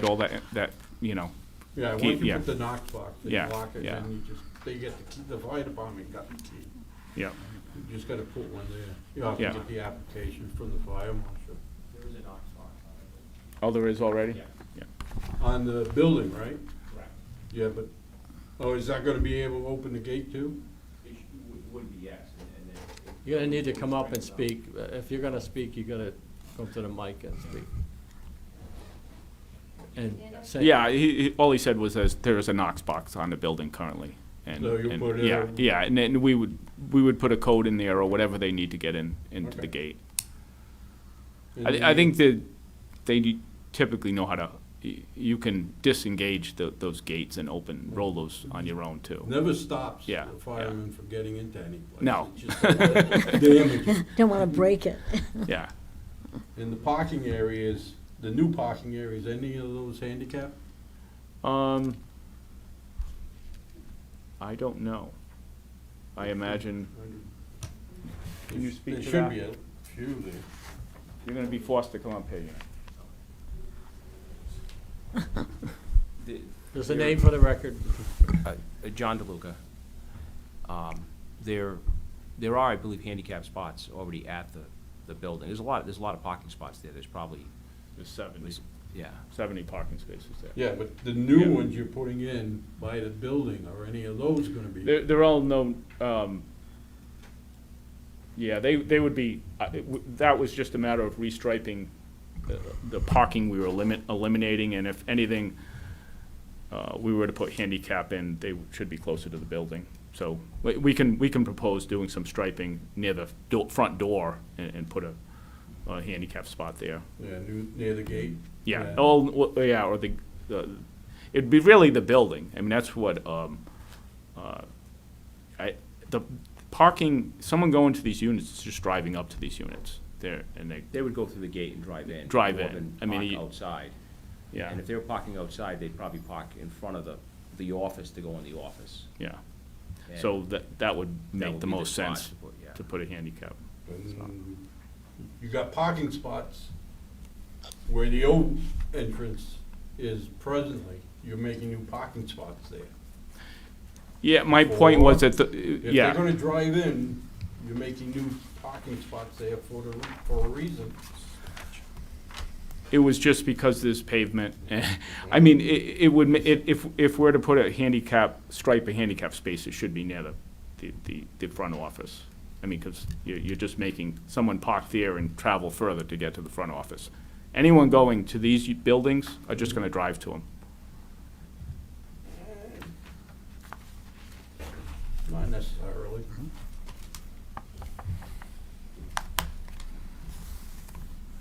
all that, you know, Yeah, once keep- you yeah. put the Knox box, then Yeah, you lock it, yeah. and you just, they get the key, the fire department got the key. yeah. You just gotta put one there. You have to Yeah. get the application from the fire marshal. Oh, there is already? Yeah. On the building, right? Correct. Yeah, but, oh, is that gonna be able to open the gate too? It would be, yes, You're gonna need to come up and speak. If you're gonna speak, you gotta come to the mic and speak. And say. Yeah, all he said was there is a Knox box on the building currently. And, So you and- put yeah, a- yeah, and then we would put a code in there or whatever they need to get into the Okay. gate. And I think that they typically know how to, you can disengage those gates and roll those on your own too. Never stops Yeah, the fireman from getting into any place. No. It's just damage. Don't want to break it. Yeah. In the parking areas, the new parking areas, any of those handicap? I don't know. I imagine, can you speak There to should that? be a few there. You're gonna be forced to come up here. There's a name for the record. John DeLuca. There are, I believe, handicap spots already at the building. There's a lot of parking spots there. There's probably, There's 70, yeah. 70 parking spaces there. Yeah, but the new Yeah. ones you're putting in by the building, are any of those gonna be? They're all known, yeah, they would be, that was just a matter of restriping the parking we were eliminating, and if anything, we were to put handicap in, they should be closer to the building, So we can propose doing some striping near the front door and put a handicap spot there. Yeah, near the gate. Yeah, yeah, or it'd be really the building. I mean, that's what, the parking, someone going to these units is just driving up to these units there, and They would go through the gate and drive in. Drive more in. than I mean, park you- outside. yeah, And if they were parking outside, they'd probably park in front of the office to go in the office. yeah. And So that would that make would the be most spot sense yeah. to put a handicap. And you got parking spots where the old entrance is presently. You're making new parking spots there. Yeah, my point was that, If they're yeah, gonna drive in, you're making new parking spots there for a reason. it was just because there's pavement. I mean, it would, if we're to put a handicap, stripe a handicap space, it should be near the front office. I mean, because you're just making someone park there and travel further to get to the front office. Anyone going to these buildings are just gonna drive to them. Not necessarily.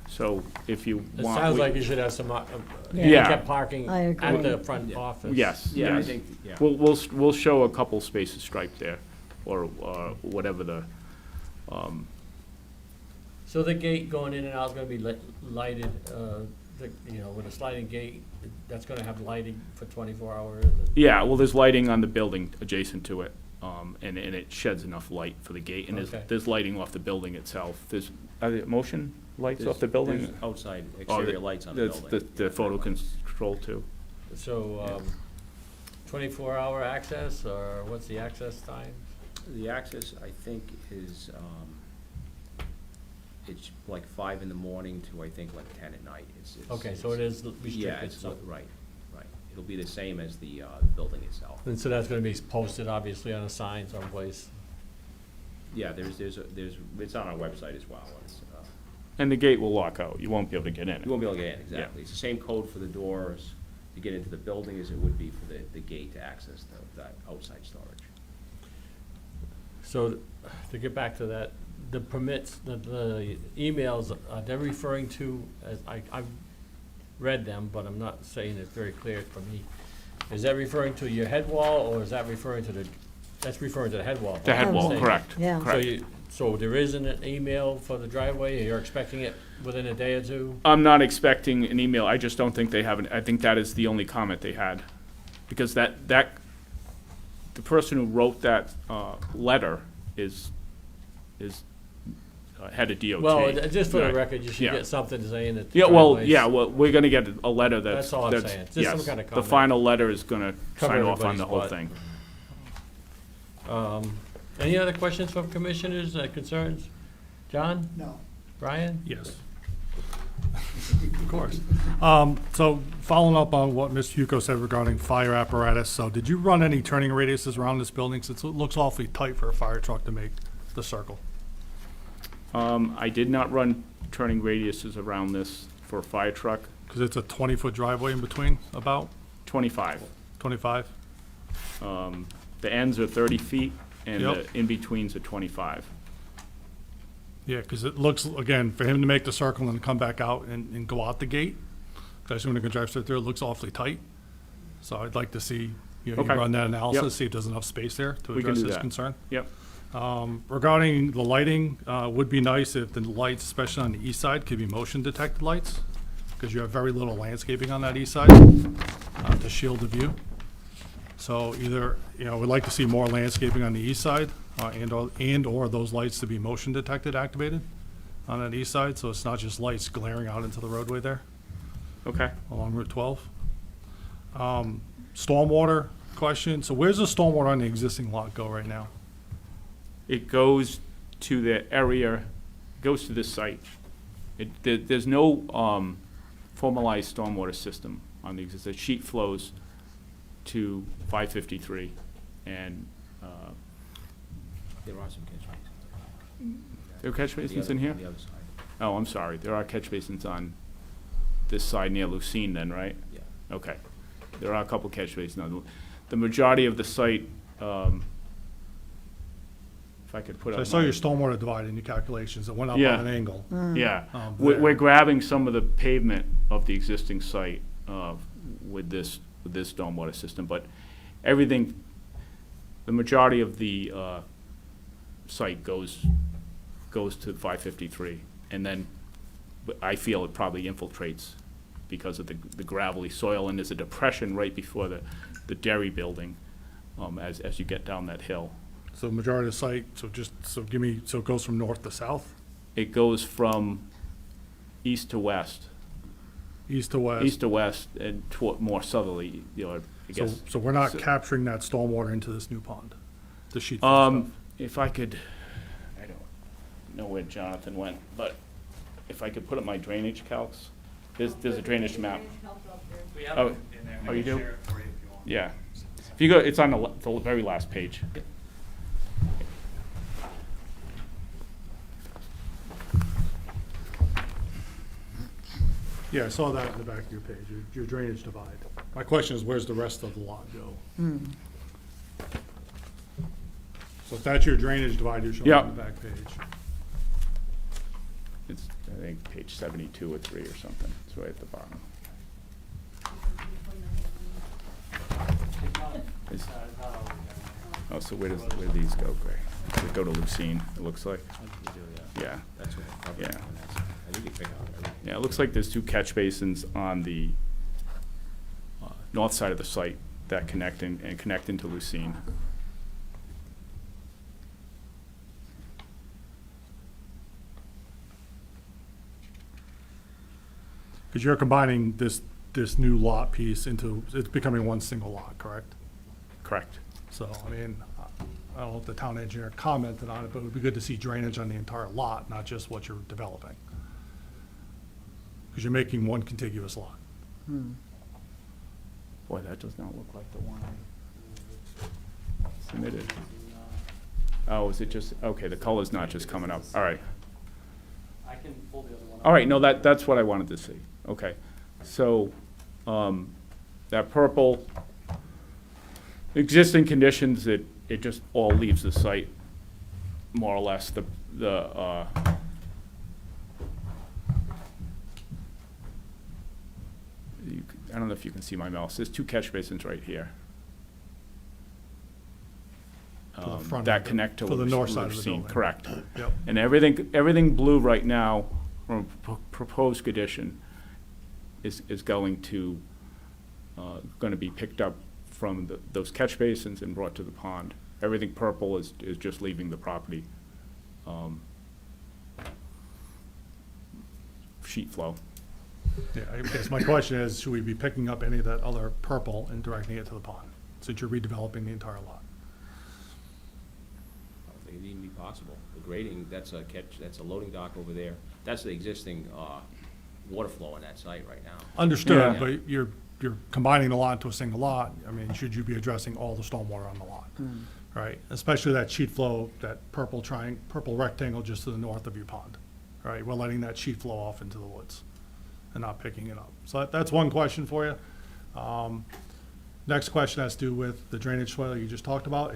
So if you It want. sounds we- like you should have some Yeah. handicap parking I agree. at the front office. Yes, Yeah, I yes. think, yeah. We'll show a couple spaces striped there, or whatever the, So the gate going in and out is gonna be lighted, with a sliding gate, that's gonna have lighting for 24 hours? yeah, well, there's lighting on the building adjacent to it, and it sheds enough light for the gate, and Okay. there's lighting off the building itself. Are there motion lights off the There's building? outside Oh, exterior lights on the that's building. The photo control too. So, 24-hour access, or what's the access time? The access, I think, is, it's like 5 in the morning to, I think, like 10 at night. Okay, so it is Yeah, restricted, it's, so, right. It'll be the same as the building itself. and so that's gonna be posted, obviously, on a sign someplace. Yeah, it's on our website as well. And the gate will lock out. You won't be able to get in You it. won't be able to get in, exactly. It's the same code for the doors to get into the building as it would be for the gate to access the outside storage. So, to get back to that, the permits, the emails, they're referring to, as I've read them, but I'm not saying it's very clear for me. Is that referring to your head wall, or is that referring to that's referring to the head wall? The head wall, Saying- correct. Yeah. So Correct. so there isn't an email for the driveway, you're expecting it within a day or two? I'm not expecting an email. I just don't think they have I think that is the only comment they had. Because the person who wrote that letter is head of DOT. Well, just for the Right. record, you should Yeah. get something saying that. the Yeah, well, driveway's- yeah, well, we're gonna get a letter That's all I'm saying. Just some yes, kind of the comment. final letter is gonna Cover sign off on everybody's the whole butt. thing. Any other questions from commissioners, concerns? John? No. Brian? Yes. Of course. So following up on what Mr. Yuko said regarding fire apparatus, so did you run any turning radiuses around this building? Since it looks awfully tight for a fire truck to make the circle. I did not run turning radiuses around this for a fire truck, Because it's a 20-foot driveway in between, about 25. 25? The ends are 30 feet, and Yep. the in-betweens are 25. Yeah, because it looks, again, for him to make the circle and come back out and go out the gate, especially when he can drive straight through, it looks awfully tight. So I'd like to see, you Okay. run that analysis, Yep. see if there's enough space there to We can address do this that. concern. Yep. Regarding the lighting, would be nice if the lights, especially on the east side, could be motion detected lights, because you have very little landscaping on that east side to shield the view. So either, we'd like to see more landscaping on the east side, and/or those lights to be motion detected activated on that east side, so it's not just lights glaring out into the roadway there Okay. along Route 12. Stormwater question, so where's the stormwater on the existing lot go right now? It goes to the area, goes to this site. There's no formalized stormwater system on the existing. The sheet flows to 553, and There are some catch basins. there are catch basins in On here? the other side, Oh, I'm sorry. There are catch basins on this side near Lucene then, right? yeah. Okay. There are a couple catch basins. The majority of the site if I could put So up I saw my- your stormwater divide in your calculations. It went up Yeah. on an angle. Yeah, there. we're grabbing some of the pavement of the existing site with this stormwater system, but everything, the majority of the site goes to 553, and then I feel it probably infiltrates because of the gravelly soil, and there's a depression right before the dairy building as you get down that hill. So majority of the site, so it goes from north to south, It goes from east to west. east to west? East to west and toward more southerly, I So, guess. so we're not So- capturing that stormwater into this new pond, the sheet flow stuff? If I could, I don't know where Jonathan went, but if I could put up my drainage calcs, there's a drainage map. Oh, oh, you do? Yeah. If you go, it's on the very last page. Yeah, I saw that in the back of your page, your drainage divide. My question is, where's the rest of the lot go? So if that's your drainage divide you're showing Yeah. on the back page. It's, I think, page 72 or 3 or something. It's right at the bottom. Is- Oh, so where do these go, Gray? They go to Lucene, it looks like. Yeah. That's what I covered Yeah. on that side. I think you pick out everything. Yeah, it looks like there's 2 catch basins on the north side of the site that connect into Lucene. Because you're combining this new lot piece into, it's becoming one single lot, correct? Correct. So, I mean, I don't know if the town engineer commented on it, but it would be good to see drainage on the entire lot, not just what you're developing. Because you're making one contiguous lot. Boy, that does not look like the one I submitted. Oh, is it just, okay, the color's not just coming up. All right. I can pull the other one up. All right, no, that's what I wanted to see. Okay. So, that purple, existing conditions, it just all leaves the site, more or less. I don't know if you can see my mouse. There's 2 catch basins right here. To the front That of the- connect to to the north side of the Lucene, building. correct. Yep. And everything blue right now, from proposed condition, is going to be picked up from those catch basins and brought to the pond. Everything purple is just leaving the property. Sheet flow. Yeah, I guess my question is, should we be picking up any of that other purple and directing it to the pond, since you're redeveloping the entire lot? I don't think it'd even be possible. The grading, that's a loading dock over there. That's the existing, water flow on that site right now. Understood, Yeah. but you're combining the lot into a single lot. I mean, should you be addressing all the stormwater on the lot? Right, especially that sheet flow, that purple rectangle just to the north of your pond, right? We're letting that sheet flow off into the woods and not picking it up. So that's one question for you. Next question has to do with the drainage swale you just talked about.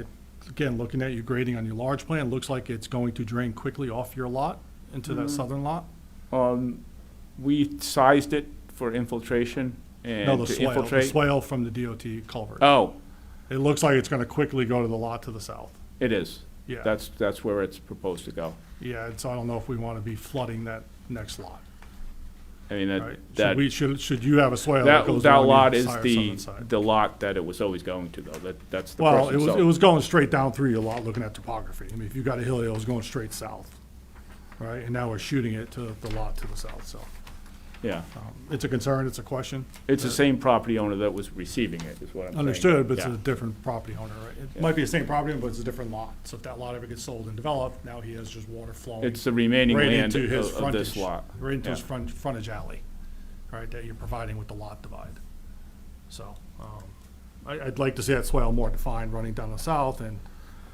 Again, looking at your grading on your large plan, it looks like it's going to drain quickly off your lot into that southern lot. We sized it for infiltration No, and the to swale, the infiltrate. swale from the DOT culvert. Oh, It looks like it's gonna quickly go to the lot to the south. it is. Yeah. That's where it's proposed to go. Yeah, and so I don't know if we wanna be flooding that next lot, I mean, right? that, Should you have a swale that goes that along lot the is entire the, southern side? the lot that it was always going to, though. That's the Well, person. it was going straight down through your lot, looking at topography. I mean, if you got a hill, it was going straight south, right? And now we're shooting it to the lot to the south, so. Yeah. It's a concern, it's a question. It's the same property owner that was receiving it, is what I'm saying. Understood, but it's Yeah. a different property owner, right? It Yeah. might be the same property, owner, but it's a different lot. So if that lot ever gets sold and developed, now he has just water flowing. It's the remaining right land into his of this frontage, lot. right into his Yeah. frontage alley, right, that you're providing with the lot divide. So, I'd like to see that swale more defined running down the south, and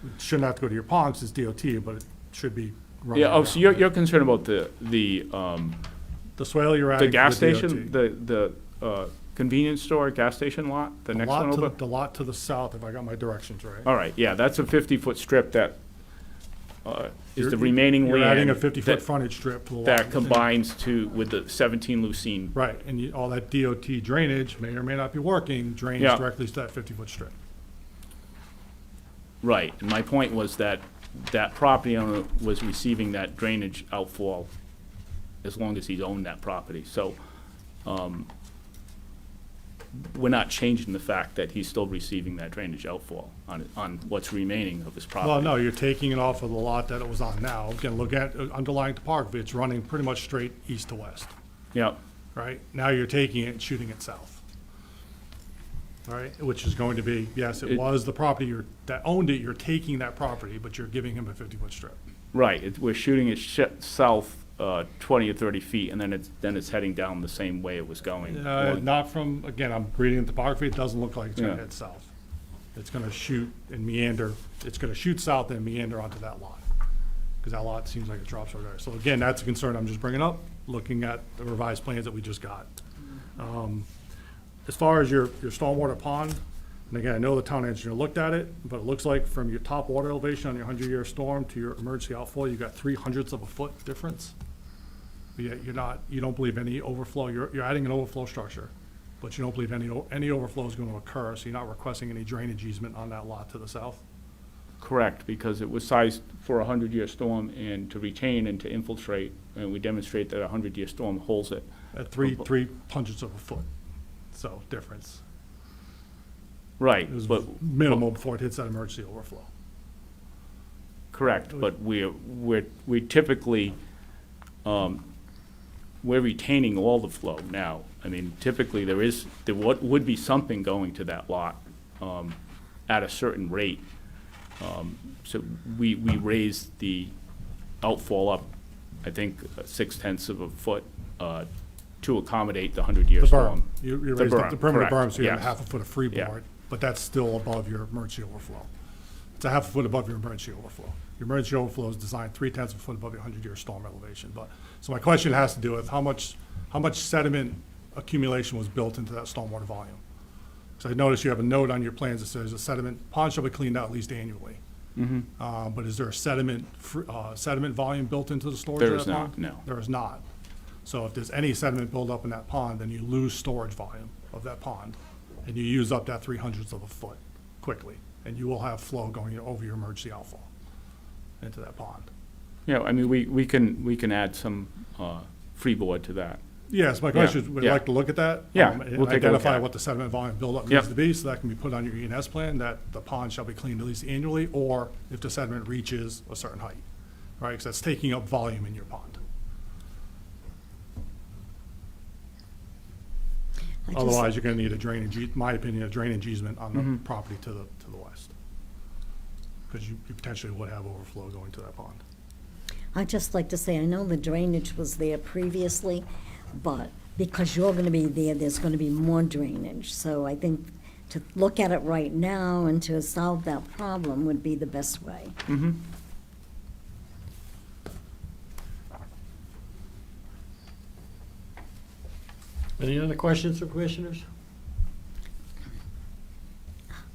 it shouldn't have to go to your pond, 'cause it's DOT, but it should be running Yeah, oh, so around. you're concerned about the The swale you're adding to gas the station, DOT. the convenience store, gas station lot, the next one over? The lot to the south, if I got my directions right. All right, yeah, that's a 50-foot strip that is the remaining land. You're adding a 50-foot that- frontage strip to the lot. That combines with the 17 Lucine. Right, and all that DOT drainage may or may not be working, drains Yeah. directly to that 50-foot strip. Right, and my point was that that property owner was receiving that drainage outfall as long as he's owned that property. So, we're not changing the fact that he's still receiving that drainage outfall on what's remaining of his property. Well, no, you're taking it off of the lot that it was on now. Again, look at underlying topography, it's running pretty much straight east to west, Yeah, right? Now you're taking it and shooting it south. All right, which is going to be, yes, it was the property that owned it, you're taking that property, but you're giving him a 50-foot strip. right, we're shooting it south 20 or 30 feet, and then it's heading down the same way it was going. Not from, again, I'm reading the topography, it doesn't look like it's gonna Yeah. head south. It's gonna shoot and meander, it's gonna shoot south and meander onto that lot. Because that lot seems like it drops over there. So again, that's a concern I'm just bringing up, looking at the revised plans that we just got. As far as your stormwater pond, and again, I know the town engineer looked at it, but it looks like from your top water elevation on your 100-year storm to your emergency outflow, you got 3/100ths of a foot difference. But yet you don't believe any overflow, you're adding an overflow structure, but you don't believe any overflow is gonna occur, so you're not requesting any drainage easement on that lot to the south? Correct, because it was sized for a 100-year storm and to retain and to infiltrate, and we demonstrate that a 100-year storm holds it. At 3/100ths of a foot, so difference. Right, It was but. minimal before it hits that emergency overflow. Correct, but we typically, we're retaining all the flow now. I mean, typically, there would be something going to that lot at a certain rate. So we raised the outfall up, I think, 6/10ths of a foot to accommodate the 100-year The berm, storm. you The raised berm, the perimeter correct, berm, so you have a yes. half a foot of freeboard, but that's still above your emergency overflow. It's a half a foot above your emergency overflow. Your emergency overflow is designed 3/10ths of a foot above your 100-year storm elevation. But, so my question has to do with how much sediment accumulation was built into that stormwater volume? So I noticed you have a note on your plans that says a sediment, pond shall be cleaned out at least annually. But is there a sediment volume built into the storage There of is that not, pond? no. There is not. So if there's any sediment buildup in that pond, then you lose storage volume of that pond, and you use up that 3/100ths of a foot quickly, and you will have flow going over your emergency outfall into that pond. Yeah, I mean, we can add some freeboard to that. Yes, my question is, we'd yeah. like to look at that. Yeah, and we'll take a look identify at it. what the sediment volume buildup Yep. needs to be, so that can be put on your E&S plan, that the pond shall be cleaned at least annually, or if the sediment reaches a certain height, right? Because that's taking up volume in your pond. I just- Otherwise, you're gonna need a drainage, my opinion, a drainage easement on the property to the west. Because you potentially would have overflow going to that pond. I'd just like to say, I know the drainage was there previously, but because you're gonna be there, there's gonna be more drainage. So I think to look at it right now and to solve that problem would be the best way. Any other questions from commissioners?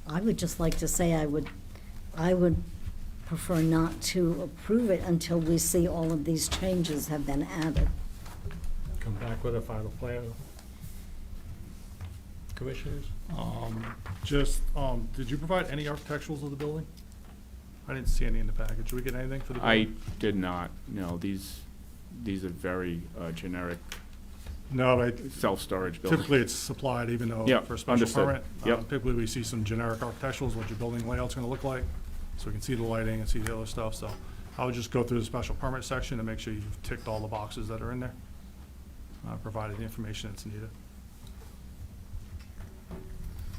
I would just like to say I would prefer not to approve it until we see all of these changes have been added. Come back with a final plan. Commissioners? Did you provide any architecturals of the building? I didn't see any in the package. Did we get anything for the I building? did not, no, these are very generic No, but self-storage buildings. typically it's supplied even though Yep, for a special understood. permit. Yep. Typically we see some generic architecturals, what your building layout's gonna look like, so we can see the lighting and see the other stuff, so I would just go through the special permit section and make sure you've ticked all the boxes that are in there. Provided the information that's needed.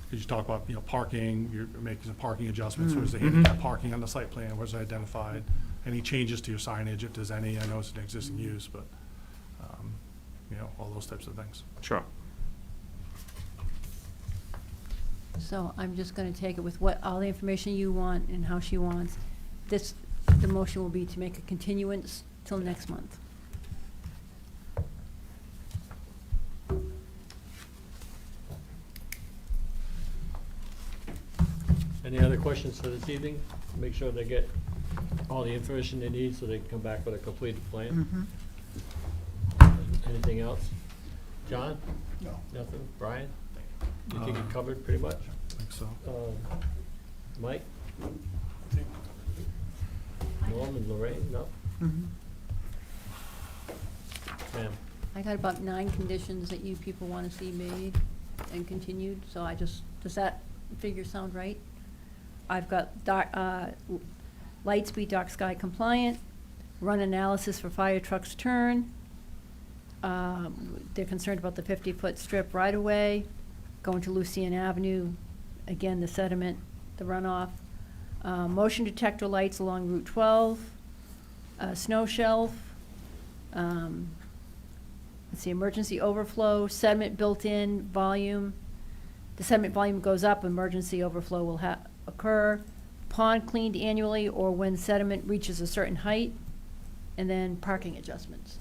Because you talk about, parking, you're making some parking adjustments, where's the handicap parking on the site plan, where's it identified? Any changes to your signage, if there's any, I know it's an existing use, but, all those types of things. Sure. So I'm just gonna take it with all the information you want and how she wants. The motion will be to make a continuance till next month. Any other questions for this evening? Make sure they get all the information they need so they can come back with a completed plan. Mhm. Anything else? John? No. Nothing? Brian? You think you covered pretty much? I think so. Mike? Norm and Lorraine? No? Mhm. Ma'am? I got about 9 conditions that you people want to see made and continued, so does that figure sound right? I've got lights be dark sky compliant, run analysis for fire trucks turn. They're concerned about the 50-foot strip right away, going to Lucian Avenue, again, the sediment, the runoff. Motion detector lights along Route 12, snow shelf, let's see, emergency overflow, sediment built-in volume. The sediment volume goes up, emergency overflow will occur. Pond cleaned annually or when sediment reaches a certain height, and then parking adjustments.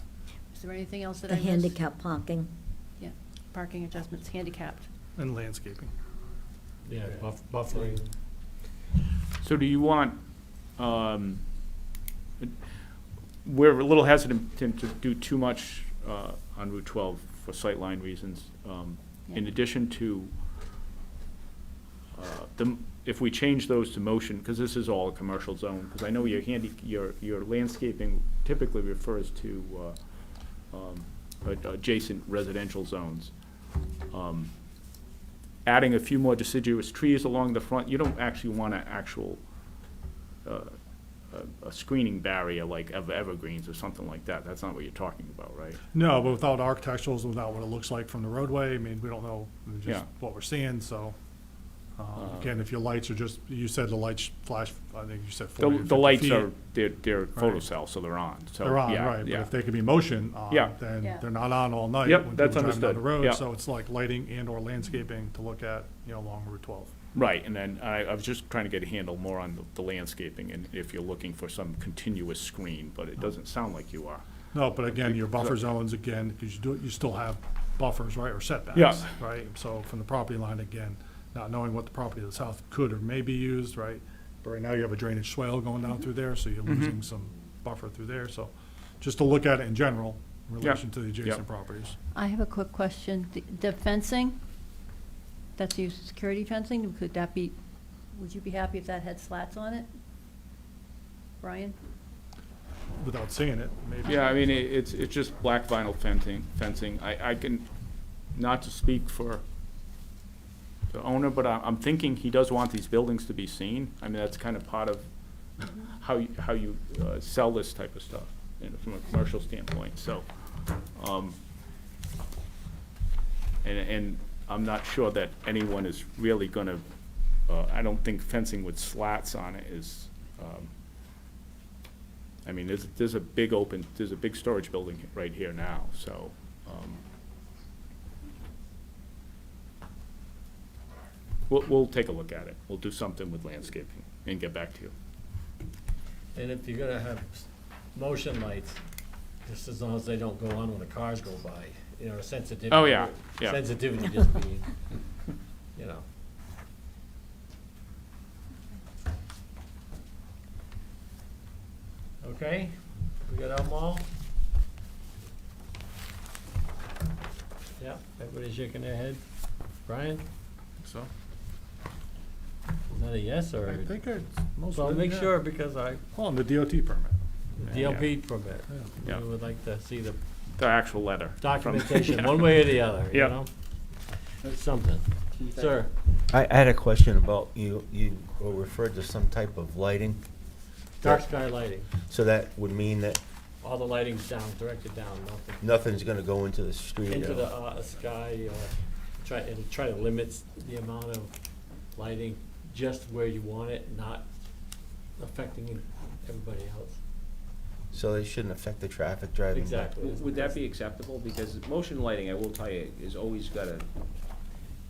Is there anything else that The I missed? handicap parking. Yeah, parking adjustments, handicapped. And landscaping. Yeah, buffering. So do you want, we're a little hesitant to do too much on Route 12 for sightline reasons. In Yeah. addition to, if we change those to motion, because this is all a commercial zone, because I know your landscaping typically refers to adjacent residential zones. Adding a few more deciduous trees along the front, you don't actually want an actual a screening barrier like evergreens or something like that. That's not what you're talking about, right? No, but without architecturals, without what it looks like from the roadway, I mean, we don't know just Yeah. what we're seeing, so. Again, if your lights are just, you said the lights flash, I think you said 40 or 50 The lights feet. are, they're photocells, so they're on, so, They're on, yeah, right, but yeah. if they could be motion Yeah. on, then Yeah. they're not on all night. Yep, when that's people driving down the understood. road. Yeah. So it's like lighting and or landscaping to look at, along Route 12. Right, and then I was just trying to get a handle more on the landscaping, and if you're looking for some continuous screen, but it doesn't sound like you are. No, but again, your buffer zones, again, because you still have buffers, right, or setbacks. Yeah. Right, so from the property line, again, not knowing what the property to the south could or may be used, right? But right now you have a drainage swale going down through there, so you're losing some buffer through there, so just to look at it in general, in relation to the adjacent properties. I have a quick question. The fencing, that's your security fencing, would you be happy if that had slats on it? Brian? Without seeing it, maybe. Yeah, I mean, it's just black vinyl fencing. I can, not to speak for the owner, but I'm thinking he does want these buildings to be seen. I mean, that's kind of part of how you sell this type of stuff, from a commercial standpoint, so. And I'm not sure that anyone is really gonna, I don't think fencing with slats on it is, I mean, there's a big storage building right here now, so. We'll take a look at it. We'll do something with landscaping and get back to you. And if you're gonna have motion lights, just as long as they don't go on when the cars go by, sensitivity. Oh, yeah, yeah. Sensitivity just being, Okay, we got them all? Yeah, everybody's shaking their head. Brian, So, is that a yes or? I think most So I'll of it, make yeah. sure because I, Well, and the DOT permit. DLP permit, Yeah. we would like to see the The actual letter. from- documentation, Yeah. one way or the other, you Yeah. know? That's something. Sir? I had a question about, you referred to some type of lighting. Dark sky lighting, So that would mean that all the lighting's down, directed down, nothing. nothing's gonna go into the street? Into the sky, it'll try to limit the amount of lighting just where you want it, not affecting everybody else. So they shouldn't affect the traffic driving? by? Exactly. Would that be acceptable? Because motion lighting, I will tell you, is always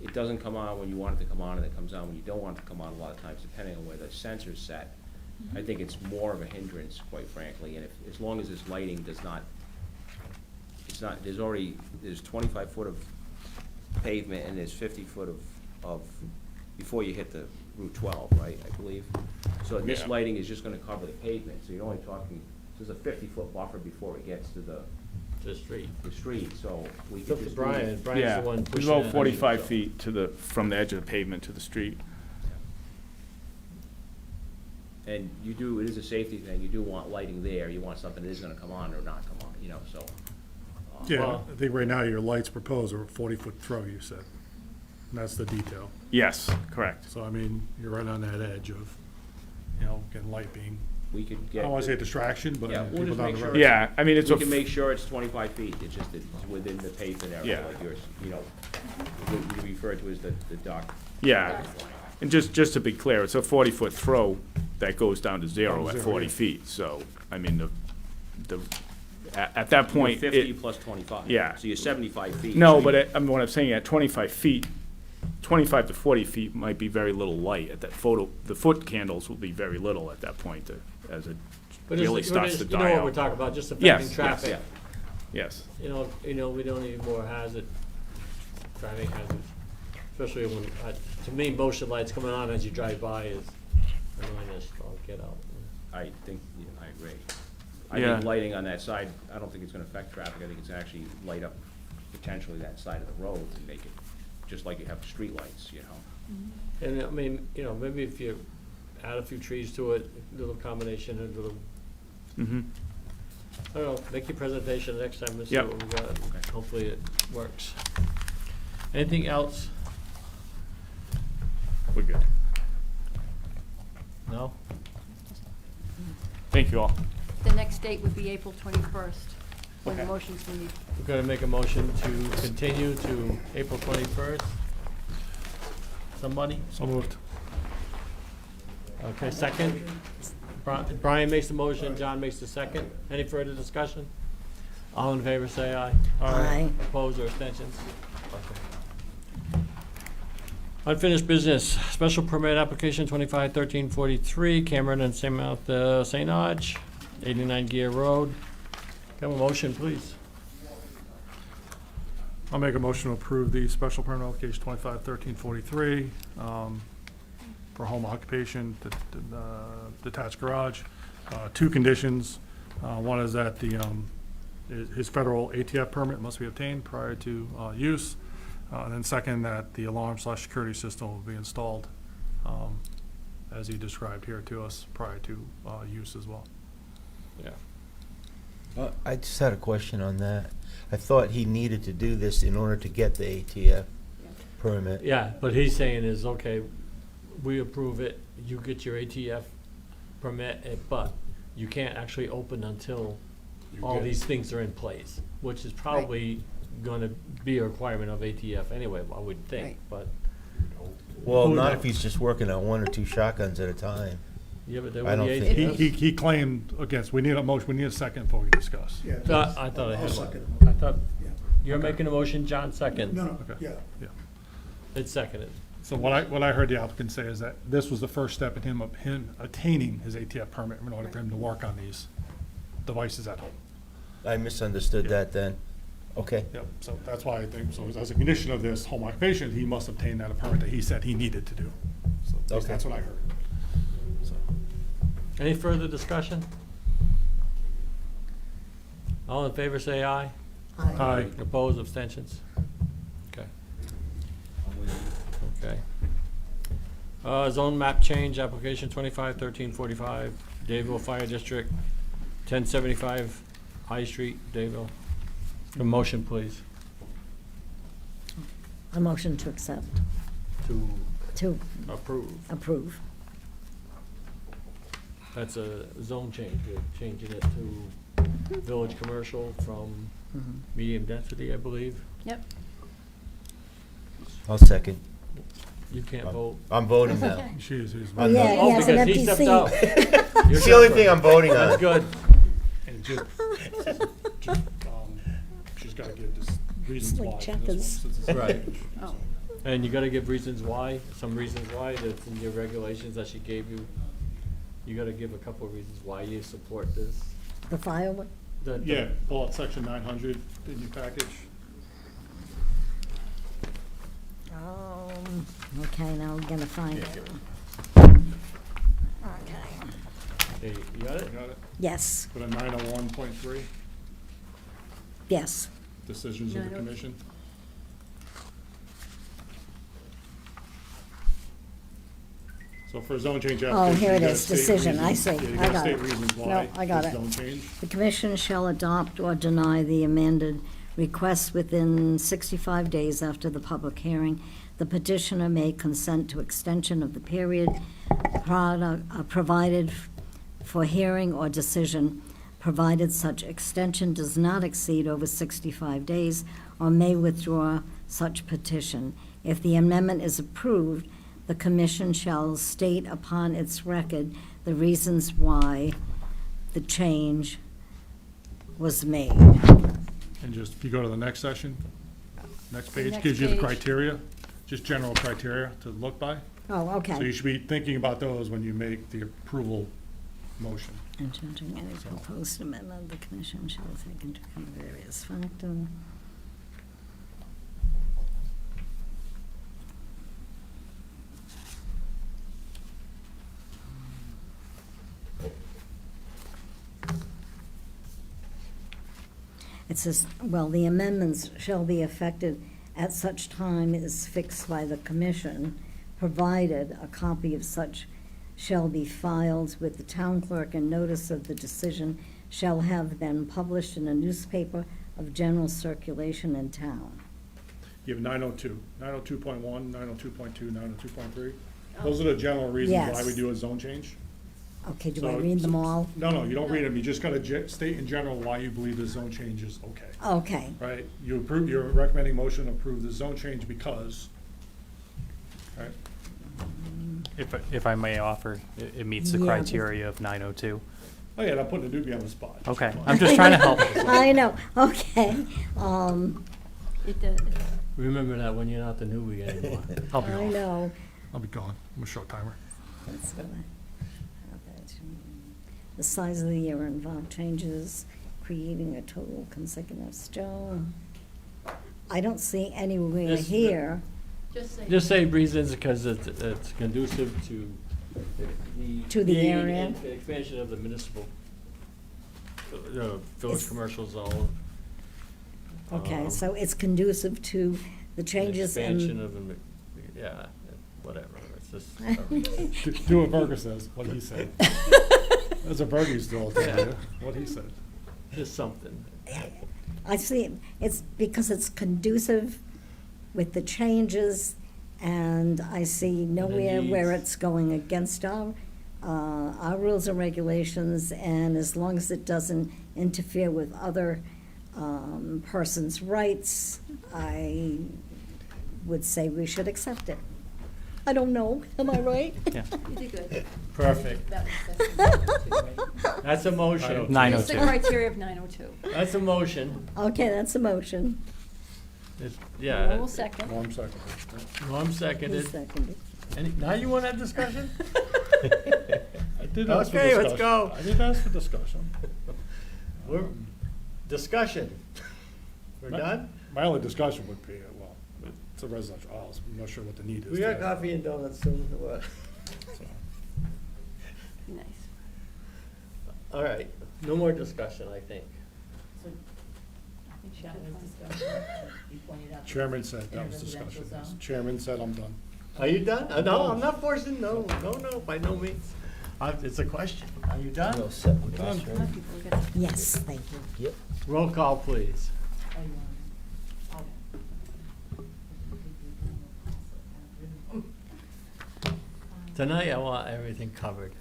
it doesn't come on when you want it to come on, and it comes on when you don't want it to come on a lot of times, depending on where the sensor's set. I think it's more of a hindrance, quite frankly, and as long as this lighting does not, there's 25 foot of pavement and there's 50 foot of before you hit the Route 12, right, I believe? So this Yeah. lighting is just gonna cover the pavement, so you're only talking, there's a 50-foot buffer before it gets to the street. street, so we It's could up to just. Brian. Brian's Yeah, the one it's pushing about it. 45 feet to the, from the edge of the pavement to the street. And you do, it is a safety thing, you do want lighting there, you want something that is gonna come on or not come on, you know, so. Yeah, Well- I think right now your lights proposed are a 40-foot throw, you said. And that's the detail. Yes, correct. So, I mean, you're right on that edge of, getting light being, We could I get. don't want to say distraction, but Yeah, I mean, we'll people just down make the sure. road. Yeah, I mean, it's We a, can make sure it's 25 feet, it's just, it's within the pavement area, Yeah. like yours, you know, what we refer to as the dock. yeah. And just to be clear, it's a 40-foot throw that goes down to zero Down to at zero, 40 yeah. feet. So, I mean, at that point, You're 50 it, plus 25. Yeah. So you're 75 feet. no, so but you- I mean, what I'm saying, at 25 feet, 25 to 40 feet might be very little light at that the foot candles will be very little at that point as it But really starts to you die know what we're out. talking about, just Yes, affecting yes, traffic. Yes, You know, we don't need more driving hazards, especially when, to me, motion lights coming on as you drive by is annoying as all get out. I think, yeah, I agree. I Yeah. think lighting on that side, I don't think it's gonna affect traffic, I think it's actually light up potentially that side of the road and make it, just like you have streetlights, you know? And I mean, maybe if you add a few trees to it, little combination, a little, mm-hmm. I don't know, make your presentation next time and see Yep. what we got. Hopefully it works. Anything else? We're good. No? Thank you all. The next date would be April 21st, when the Okay. motions we need. We're gonna make a motion to continue to April 21st. Somebody? So moved. Okay, second. Brian makes the motion, John makes the second. Any further discussion? All in favor, say aye. Aye. Opposed or abstentions? Unfinished business, special permit application 251343, Cameron and St. Ange, 89 Gear Road. Have a motion, please. I'll make a motion to approve the special permit application 251343 for home occupation, detached garage. Two conditions. One is that his federal ATF permit must be obtained prior to use. And then second, that the alarm/security system will be installed, as he described here to us, prior to use as well. Yeah. I just had a question on that. I thought he needed to do this in order to get the ATF permit. Yeah, but he's saying is, okay, we approve it, you get your ATF permit, but you can't actually open until all these things are in place, which is probably gonna be a requirement of ATF anyway, I would think, but. Well, Who not knows? if he's just working on one or two shotguns at a time. Yeah, but they I were don't the think- ATF. He claimed against, we need a motion, we need a second before we discuss. Yeah, I thought I had one. second. I thought, Yeah. you're making a motion, John, second. No, Okay. yeah. It's seconded. So what I heard the applicant say is that this was the first step in him attaining his ATF permit in order for him to work on these devices at home. I misunderstood that then. Okay. Yep, so that's why I think, so as a condition of this home occupation, he must obtain that permit that he said he needed to do. So at least Okay. that's what I heard. So, Any further discussion? All in favor, say aye. Aye. Opposed, abstentions? Okay. Okay. Zone map change, application 251345, Dayville Fire District, 1075 High Street, Dayville. A motion, please, A motion to accept, to to approve. approve. That's a zone change, we're changing it to village commercial from medium density, I believe. Yep. I'll second. You can't vote. I'm voting now. she's Oh, yeah, Oh, he has an because he empty stepped seat. out. It's the only thing I'm voting That's on. good. and just, she's gotta give just reasons like why. for this checkers. one, since it's- Right. Oh. And you gotta give reasons why, some reasons why, that's in your regulations that she gave you. You gotta give a couple of reasons why you support this. The firework, Yeah, pull out section 900 in your package. okay. Okay, now we're gonna find Yeah, it. give it. Okay. Hey, you got it? Got it? Yes, For the 901.3, yes. decisions of the 902. commission. So for a zone change Oh, application. here you it gotta is, state decision, I reasons- see, yeah, you I gotta got state it. reasons why No, I got for it. zone change. The commission shall adopt or deny the amended request within 65 days after the public hearing. The petitioner may consent to extension of the period provided for hearing or decision, provided such extension does not exceed over 65 days, or may withdraw such petition. If the amendment is approved, the commission shall state upon its record the reasons why the change was made. And just, if you go to the next section, next page next gives you the page. criteria, just general criteria to look by. Oh, So okay. you should be thinking about those when you make the approval motion. And changing any proposed amendment, the commission shall take into account various factors. It says, well, the amendments shall be effected at such time as fixed by the commission, provided a copy of such shall be filed with the town clerk, and notice of the decision shall have been published in a newspaper of general circulation in town. You have 902, 902.1, 902.2, 902.3. Those are the general reasons why we Yes. do a zone change. Okay, do I So- read them all? No, you don't read them, you just gotta state in general why you believe the zone change is okay, Okay, right? You approve, you're recommending motion to approve the zone change because, right? If I may offer, it meets the Yeah, but- criteria of 902. Oh yeah, I'm putting the newbie on the spot. Okay, I'm just trying to help. I know, okay. It does, Remember that when you're not the newbie anymore. I'll be I off. know. I'll be gone, I'm a short timer. That's gonna- The size of the area involved changes, creating a total consecutive stone. I don't see anywhere This- here. just say. Just say reasons because it's conducive to To the area. and expansion of the municipal, village It's- commercial zone. Okay, so it's conducive to the changes Expansion in. of, yeah, whatever, it's just. Do what Berger says, what he said. That's what Berger used to all tell you, what he said. Just something. I see, it's because it's conducive with the changes, and I see nowhere where needs. it's going against our rules and regulations, and as long as it doesn't interfere with other persons' rights, I would say we should accept it. I don't know, am I right? Yeah. You did good. Perfect. That's 902, right? That's a motion. 902. It's the criteria of 902. That's a motion. Okay, that's a motion. Yeah. Rule second. Norm second. Norm Who seconded. seconded? Now you want to have discussion? I did ask for Okay, discussion. let's go. I did ask for discussion. We're, discussion. We're My- done? My only discussion would be, well, it's a residential house, I'm not sure what the need is. We got to- coffee and donuts soon, or what? so. Nice. All right, no more discussion, I think. I think she did fine. Chairman said that was discussion. Yes. Chairman said I'm done. Are you done? No, I'm not forcing, no, by no means. It's a question. Are you done? Well, set with this, Come right? on, people, we gotta- Yes, thank you. Yep. Roll call, please. Tonight, I want everything covered.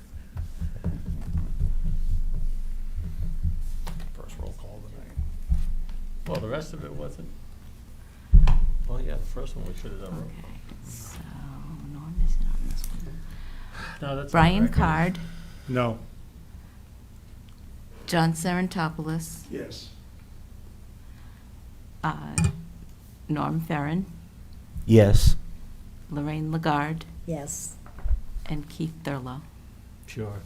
First roll call tonight. Well, the rest of it wasn't. Well, yeah, the first one we should have done. roll call. So Norm is not in this one. No, that's. Brian all right. Card, No. John Serentopoulos, Yes. Norm Farren, Yes. Lorraine Lagarde, Yes. and Keith Thurlow. Sure.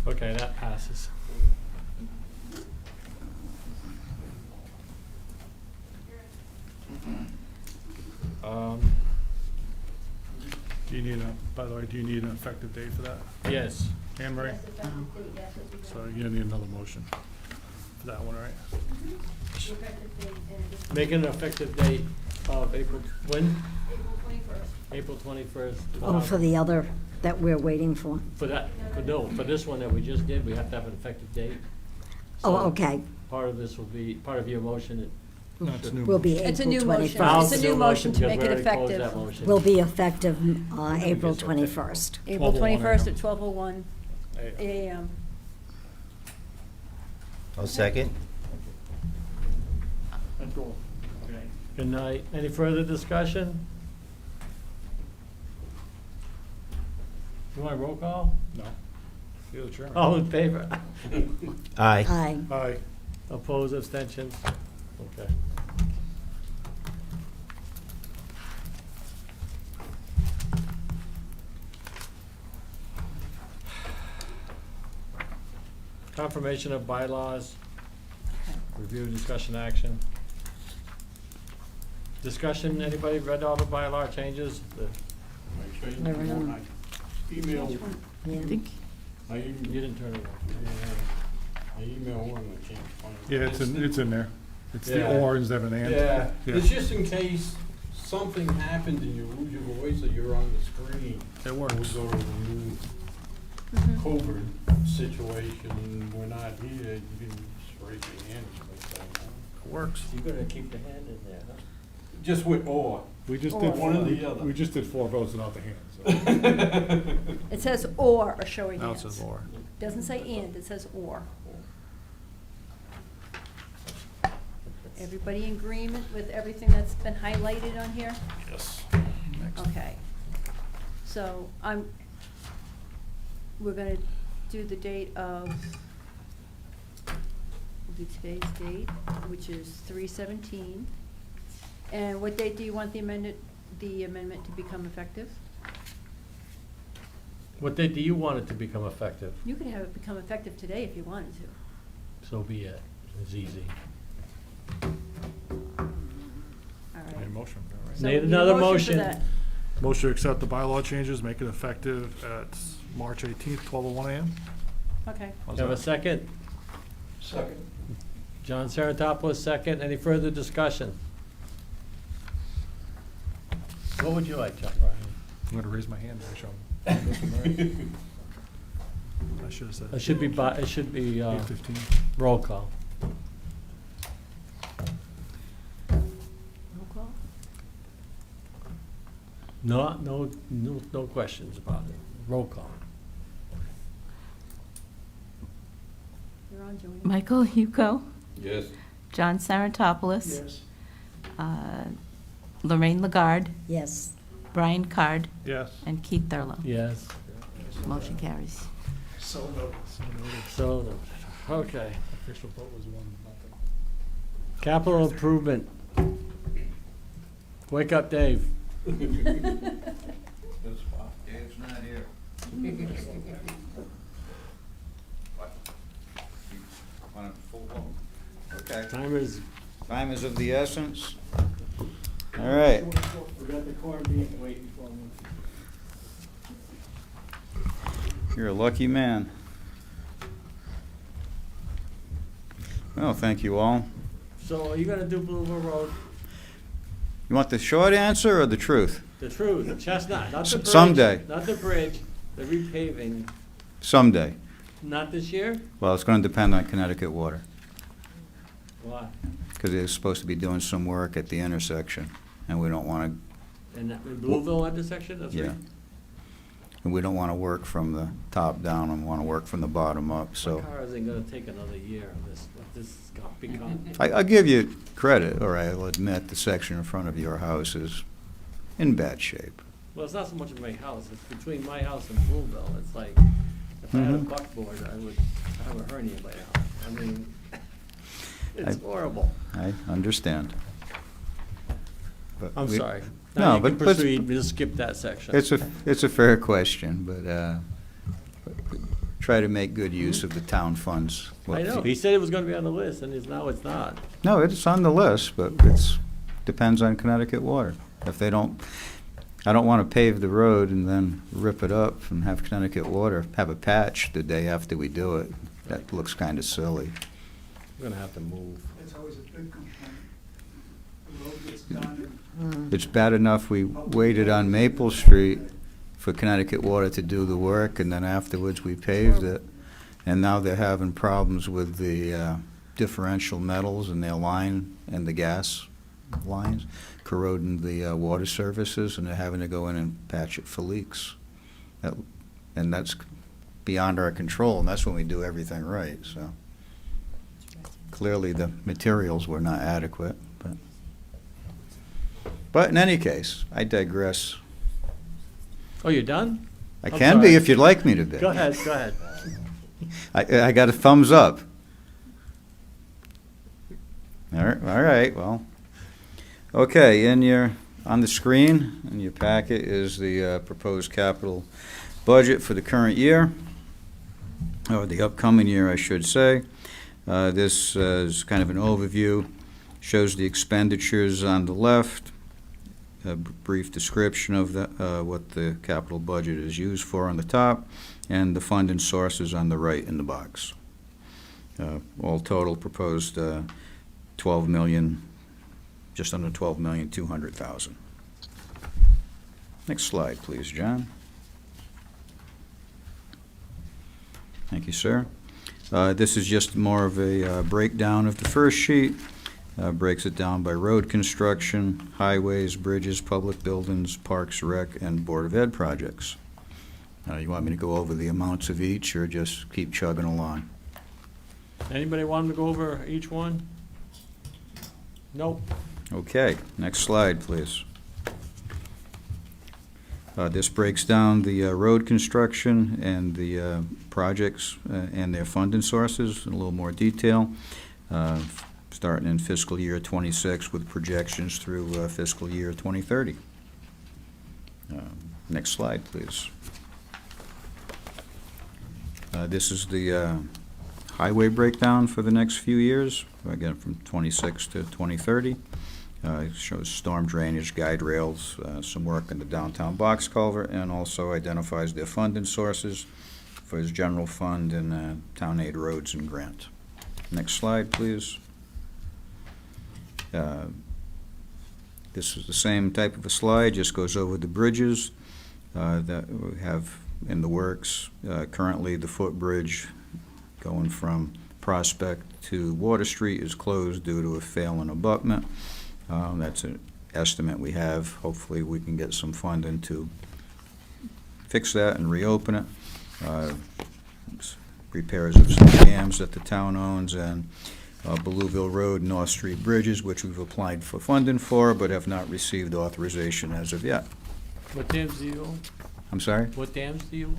Okay, that passes. Do you need by the way, do you need an effective date for that? Yes. Anne Marie? Yes, effective date, yes, would be So great. you're gonna need another motion for that one, right? Effective date, and just Make an effective date of April, when? April 21st. April 21st. Oh, for the other that we're waiting for? For that, for this one that we just did, we have to have an effective date. Oh, So okay. Part of this will be, part of your motion. No, it's new. Will be It's a April new motion. 21st. It's a new motion to make it effective. Will be effective April Yes, okay. 21st. April 12:01 21st at 12:01 Hey, a.m. I'll second. Good night. Any further discussion? You want a roll call? No. You're the chairman. All in favor? Aye. Aye. Aye. Oppose, abstentions? Okay. Confirmation of bylaws. Review, discussion, action. Discussion, anybody read all the bylaw changes? I changed Never one. know. I emailed, Yeah. I think I You emailed, didn't turn it I emailed one, I changed one. Yeah, it's in there. It's the Yeah. or instead of an and. Yeah, Yeah. it's just in case something happens and you lose your voice or you're on the screen. It We'll works. go to the new COVID situation and we're not here, you can just raise your hand. and say, It works. You're gonna keep the hand in there, huh? Just with or. We just Or. did One or four, the other. we just did 4 votes without the hands. So. It says or, a showing Now it hands. says or. Doesn't say and, it says or. Everybody in agreement with everything that's been highlighted on here? Yes. Okay. So we're gonna do the date of, we'll do today's date, which is 3/17. And what date do you want the amendment to become effective? What date do you want it to become effective? You could have it become effective today if you wanted to. So be it. It's easy. All right. Need a motion, right? So Need we a another for motion. that. Motion to accept the bylaw changes, make it effective at March 18th, 12:01 a.m. Okay. How's Have a that? second? Second. John Seratopoulos, second. Any further discussion? What would you like, John? I'm gonna raise my hand to show 'em. I should have said. It should be, it should be 8:15. roll call. Roll call? No questions about it. Roll call. You're on, Joanne. Michael Hugo, Yes. John Sarantopoulos. Lorraine Lagarde, Yes. Brian Card, Yes. and Keith Thurlow. Yes. Motion carries. So noted. So, okay. Official vote was 1-0. Capital improvement. Wake up, Dave. Dave's not here. Okay, Time is. time is of the essence. All right. We got the corned beef waiting for me. You're a lucky man. Well, thank you all. So are you gonna do Blue River Road? You want the short answer or the truth? The truth, the Chestnut, not the bridge. Someday. Not the bridge, the repaving, Someday. not this year? Well, it's going to depend on Connecticut Water, Why? because they're supposed to be doing some work at the intersection, and we don't want In that, in Blueville intersection, that's to, right? yeah. And we don't want to work from the top down, and want to work from the bottom up, My so. car isn't gonna take another year, this has got become. I give you credit, or I'll admit, the section in front of your house is in bad shape. Well, it's not so much of my house, it's between my house and Blueville, it's like, if I had a Mhm. buckboard, I would have a hernia by now. I mean, it's I- horrible. I understand. But I'm we- sorry. No, Now you but can let's- proceed, we'll skip that section. It's a fair question, but try to make good use of the town funds. I know, he said it was gonna be on the list, and now it's not. No, it's on the list, but depends on Connecticut Water. If they don't, I don't want to pave the road and then rip it up and have Connecticut Water have a patch the day after we do it. That looks kind of silly. We're gonna have to move. It's always a big complaint. The road gets done It's bad enough we waited on Maple Street for Connecticut Water to do the work, and then afterwards we paved it. And now they're having problems with the differential metals in their line and the gas lines, corroding the water services, and they're having to go in and patch it for leaks. And that's beyond our control, and that's when we do everything right, so. Clearly, the materials were not adequate, but in any case, I digress. Oh, you're done? I I'm can be sorry. if you'd like me to be. Go ahead, go ahead. I got a thumbs up. All right, well. Okay, on the screen, in your packet is the proposed capital budget for the current year, or the upcoming year, I should say. This is kind of an overview, shows the expenditures on the left, a brief description of what the capital budget is used for on the top, and the funding sources on the right in the box. All total proposed 12 million, just under 12,200,000. Next slide, please, John. Thank you, sir. This is just more of a breakdown of the first sheet. Breaks it down by road construction, highways, bridges, public buildings, parks, rec, and Board of Ed projects. You want me to go over the amounts of each, or just keep chugging along? Anybody want to go over each one? Nope. Okay, next slide, please. This breaks down the road construction and the projects and their funding sources in a little more detail, starting in fiscal year 26 with projections through fiscal year 2030. Next slide, please. This is the highway breakdown for the next few years, again from 26 to 2030. It shows storm drainage, guide rails, some work in the downtown box culvert, and also identifies their funding sources for his general fund and town aid roads and grant. Next slide, please. This is the same type of a slide, just goes over the bridges that we have in the works. Currently, the footbridge going from Prospect to Water Street is closed due to a failing abutment. That's an estimate we have. Hopefully, we can get some funding to fix that and reopen it. Repairs of some dams that the town owns, and Belleville Road, North Street bridges, which we've applied for funding for, but have not received authorization as of yet. What dams do you own? I'm sorry? What dams do you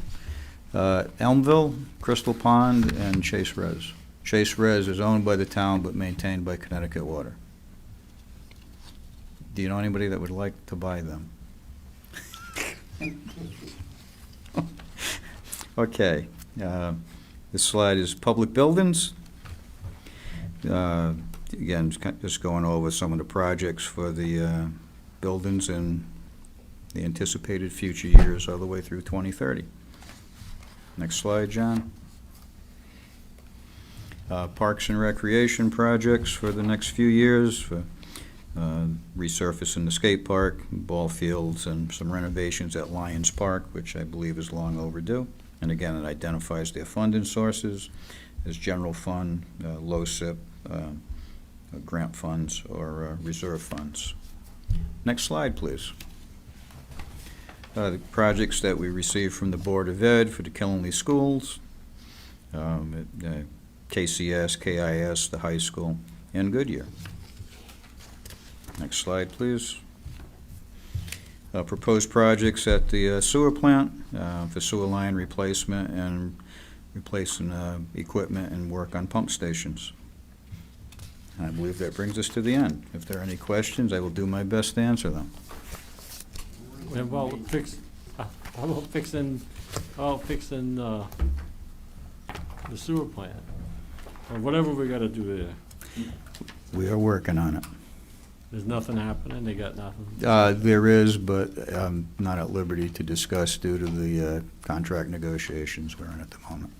Elmville, Crystal Pond, and Chase Res. Chase Res is owned by the town but maintained by Connecticut Water. Do you know anybody that would like to buy them? Okay. This slide is public buildings. Again, just going over some of the projects for the buildings in the anticipated future years all the way through 2030. Next slide, John. Parks and recreation projects for the next few years, for resurfacing the skate park, ball fields, and some renovations at Lions Park, which I believe is long overdue. And again, it identifies their funding sources as general fund, LoCIP, grant funds, or reserve funds. Next slide, please. The projects that we received from the Board of Ed for the Killenly schools, KCS, KIS, the high school, and Goodyear. Next slide, please. Proposed projects at the sewer plant for sewer line replacement and replacing equipment and work on pump stations. I believe that brings us to the end. If there are any questions, I will do my best to answer them. How about fixing the sewer plant? Or whatever we gotta do there. We are working on it. There's nothing happening, they got nothing? There is, but I'm not at liberty to discuss due to the contract negotiations we're in at the moment.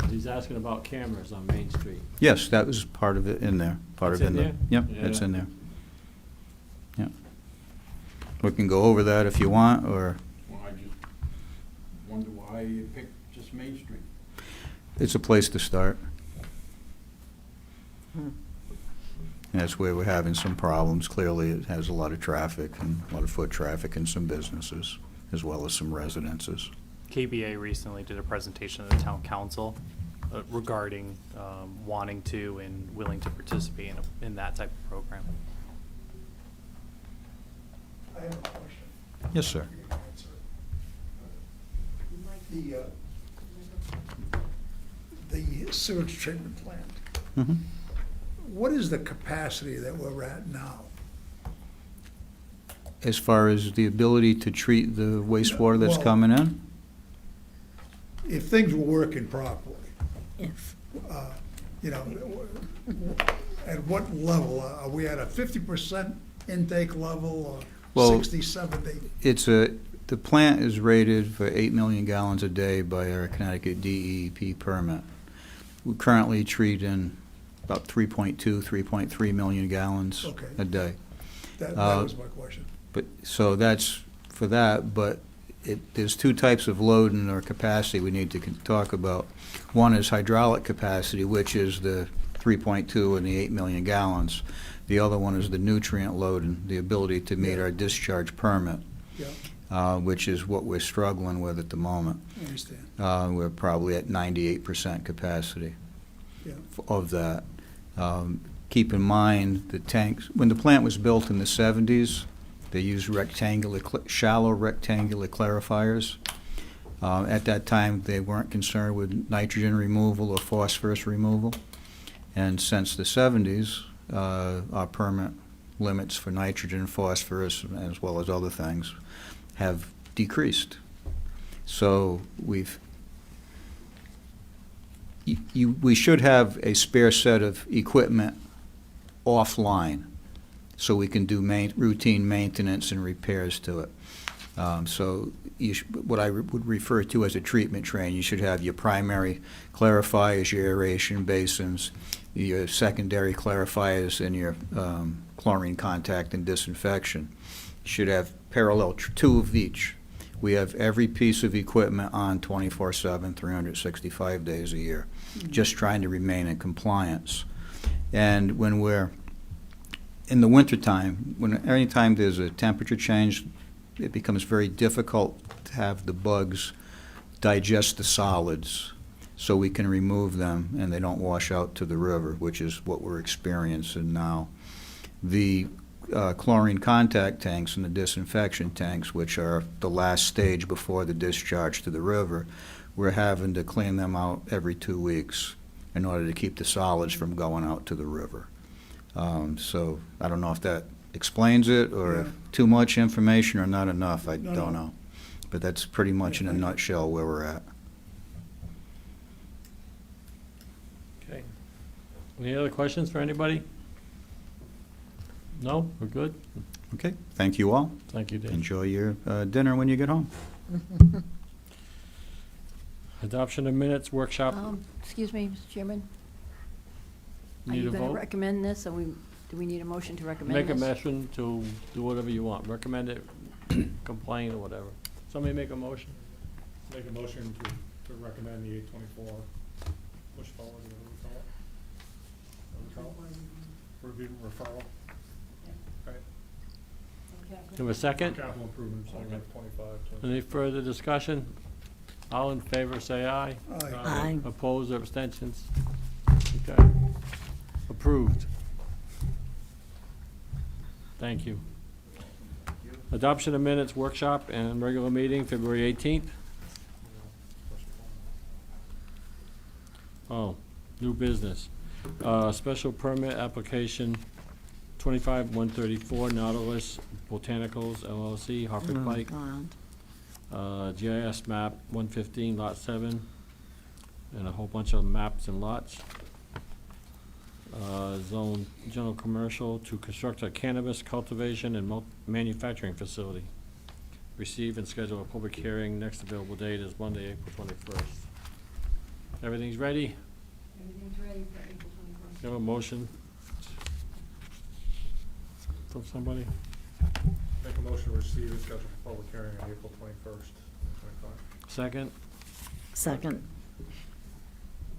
He's asking about cameras on Main Street. Yes, that was part of it in there. Part It's of it in there. there? Yep, Yeah. it's in there. Yep. We can go over that if you want, or Well, I just wonder why you picked just Main Street. it's a place to start. And that's where we're having some problems. Clearly, it has a lot of traffic and a lot of foot traffic and some businesses, as well as some residences. KBA recently did a presentation to the town council regarding wanting to and willing to participate in that type of program. I have a question. Yes, sir. You can answer. The sewage treatment plant, Mhm. what is the capacity that we're at now? As far as the ability to treat the wastewater that's Well- coming in? If things were working properly, If, you know, at what level? Are we at a 50% intake level Well, or 60, 70? The plant is rated for 8 million gallons a day by our Connecticut DEP permit. We currently treat in about 3.2, 3.3 million gallons Okay. a day. That was my question. But, so that's for that, but there's two types of loading or capacity we need to talk about. One is hydraulic capacity, which is the 3.2 and the 8 million gallons. The other one is the nutrient loading, the ability to meet our discharge permit, Yeah, which is what we're struggling with at the moment. I understand. We're probably at 98% capacity Yeah. of that. Keep in mind, the tanks, when the plant was built in the 70s, they used shallow rectangular clarifiers. At that time, they weren't concerned with nitrogen removal or phosphorus removal. And since the 70s, our permit limits for nitrogen, phosphorus, as well as other things, have decreased. So we should have a spare set of equipment offline so we can do routine maintenance and repairs to it. So what I would refer to as a treatment train, you should have your primary clarifiers, your aeration basins, your secondary clarifiers, and your chlorine contact and disinfection. You should have parallel, two of each. We have every piece of equipment on 24/7, 365 days a year, just trying to remain in compliance. And when we're in the wintertime, anytime there's a temperature change, it becomes very difficult to have the bugs digest the solids so we can remove them and they don't wash out to the river, which is what we're experiencing now. The chlorine contact tanks and the disinfection tanks, which are the last stage before the discharge to the river, we're having to clean them out every 2 weeks in order to keep the solids from going out to the river. So I don't know if that explains it or if too much information or not enough, I No, don't no. know. But that's pretty much in a nutshell where we're at. Okay. Any other questions for anybody? No, we're good? Okay, thank you all. Thank you, Dave. Enjoy your dinner when you get home. Adoption of minutes workshop. Excuse me, Mr. Chairman, are Need you a going to vote? recommend this, or do we need a motion to recommend Make a this? motion to do whatever you want. Recommend it, complain, or whatever. Somebody make a motion? Make a motion to recommend the 824 push forward, whatever we call it. What do we call it? Review, referral. Right. Do a second? Capital improvements, I got 25. Any further discussion? All in favor, say aye. Aye. Aye. Opposed or abstentions? Okay. Approved. Thank you. Adoption of minutes workshop and regular meeting, February 18th. Oh, new business. Special permit application 25-134 Nautilus Botanicals LLC, Harper Oh, Pike. God. GIS map 115, lot 7, and a whole bunch of maps and lots. Zone General Commercial to construct a cannabis cultivation and manufacturing facility. Receive and schedule a public hearing. Next available date is Monday, April 21st. Everything's ready? Everything's ready for April 21st. You have a motion from somebody? Make a motion to receive and schedule a public hearing on April 21st, 2025. Second? Second.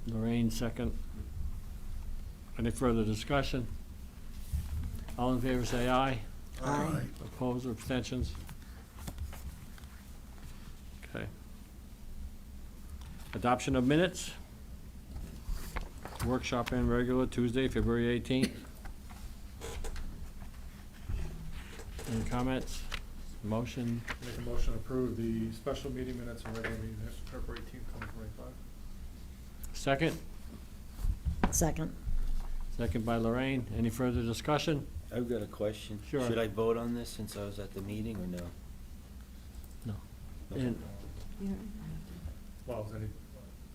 Lorraine, second. Any further discussion? All in favor say aye. Aye. Opposed or abstentions? Okay. Adoption of minutes. Workshop and regular Tuesday, February 18th. Any comments? Motion? Make a motion to approve the special meeting minutes and regular meeting minutes, February 18th, 2025. Second? Second. Second by Lorraine. Any further discussion? I've got a question. Sure. Should I vote on this since I was at the meeting or no? No. Okay. And- You don't Well, is any,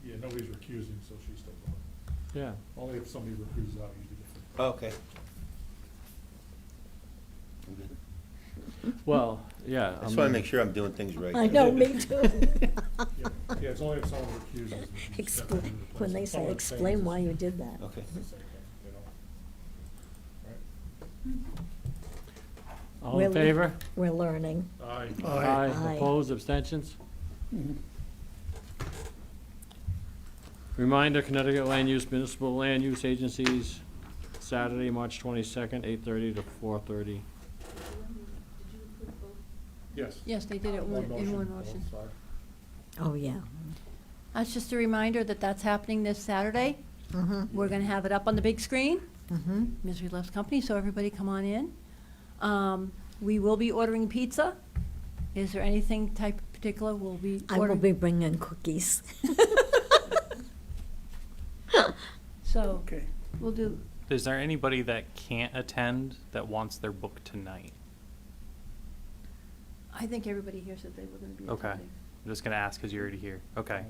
yeah, nobody's recusing, so she's still going. Yeah. Only if somebody recuses out, usually gets it. Okay. I'm good. Well, yeah. I just want to make sure I'm doing things right. I know, me too. Yeah, it's only if someone recuses. that you step in and replace When they them. say, Someone explain abstains, why you did that. Okay. it's the same thing, you know? Right? All in favor? We're learning. Aye. Aye. Aye. Opposed, abstentions? Reminder, Connecticut Land Use Municipal Land Use Agencies, Saturday, March 22nd, 8:30 to 4:30. Yes. Yes, they did it in one motion. Sorry. Oh, yeah. That's just a reminder that that's happening this Saturday. Mm-hmm. We're gonna have it up on the big screen. Mm-hmm. Misery Loves Company, so everybody come on in. We will be ordering pizza. Is there anything type particular we'll be I will ordering? be bringing cookies. So, we'll do, Is there anybody that can't attend that wants their book tonight? I think everybody here said they were gonna be Okay. attending. I'm just gonna ask because you're already here. Okay.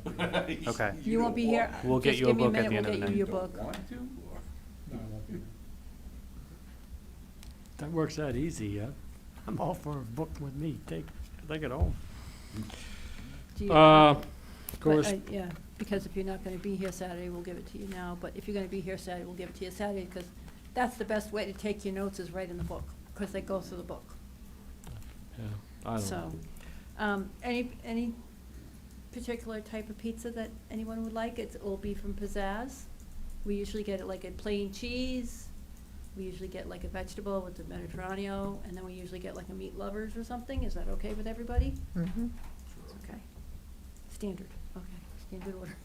Okay. You won't be here? We'll get Just you a give me book at minute, the end of the We'll night. get you your book. No, I won't be there. That works that easy, yeah? I'm all for a book with me. Take it home. Do you- Of But, course, yeah, because if you're not gonna be here Saturday, we'll give it to you now, but if you're gonna be here Saturday, we'll give it to you Saturday, because that's the best way to take your notes is right in the book, because they go through the book. yeah, I don't So, know. any particular type of pizza that anyone would like? It will be from Pizzazz. We usually get it like a plain cheese. We usually get like a vegetable with the Mediterranean, and then we usually get like a meat lovers or something. Is that okay with everybody? Mm-hmm. It's okay. Standard, okay, standard order.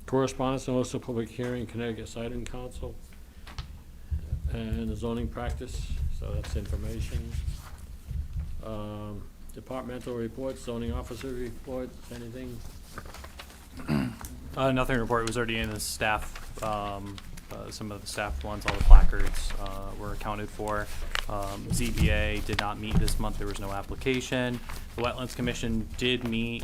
Correspondence and also public hearing, Connecticut Siting Council, and the zoning practice, so that's information. Departmental reports, zoning officer report, anything? Nothing to report. It was already in the staff, some of the staff ones, all the placards, were accounted for. ZBA did not meet this month. There was no application. The Wetlands Commission did meet.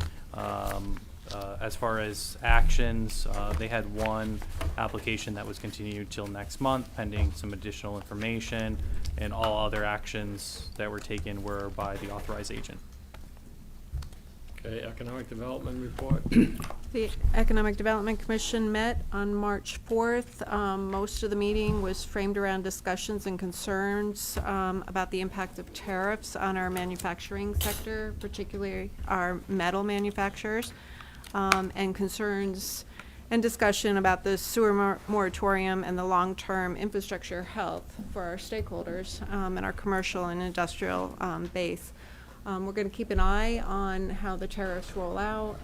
As far as actions, they had one application that was continued till next month pending some additional information, and all other actions that were taken were by the authorized agent. Okay, economic development report. The Economic Development Commission met on March 4th. Most of the meeting was framed around discussions and concerns about the impact of tariffs on our manufacturing sector, particularly our metal manufacturers, and concerns and discussion about the sewer moratorium and the long-term infrastructure health for our stakeholders and our commercial and industrial base. We're going to keep an eye on how the tariffs roll out,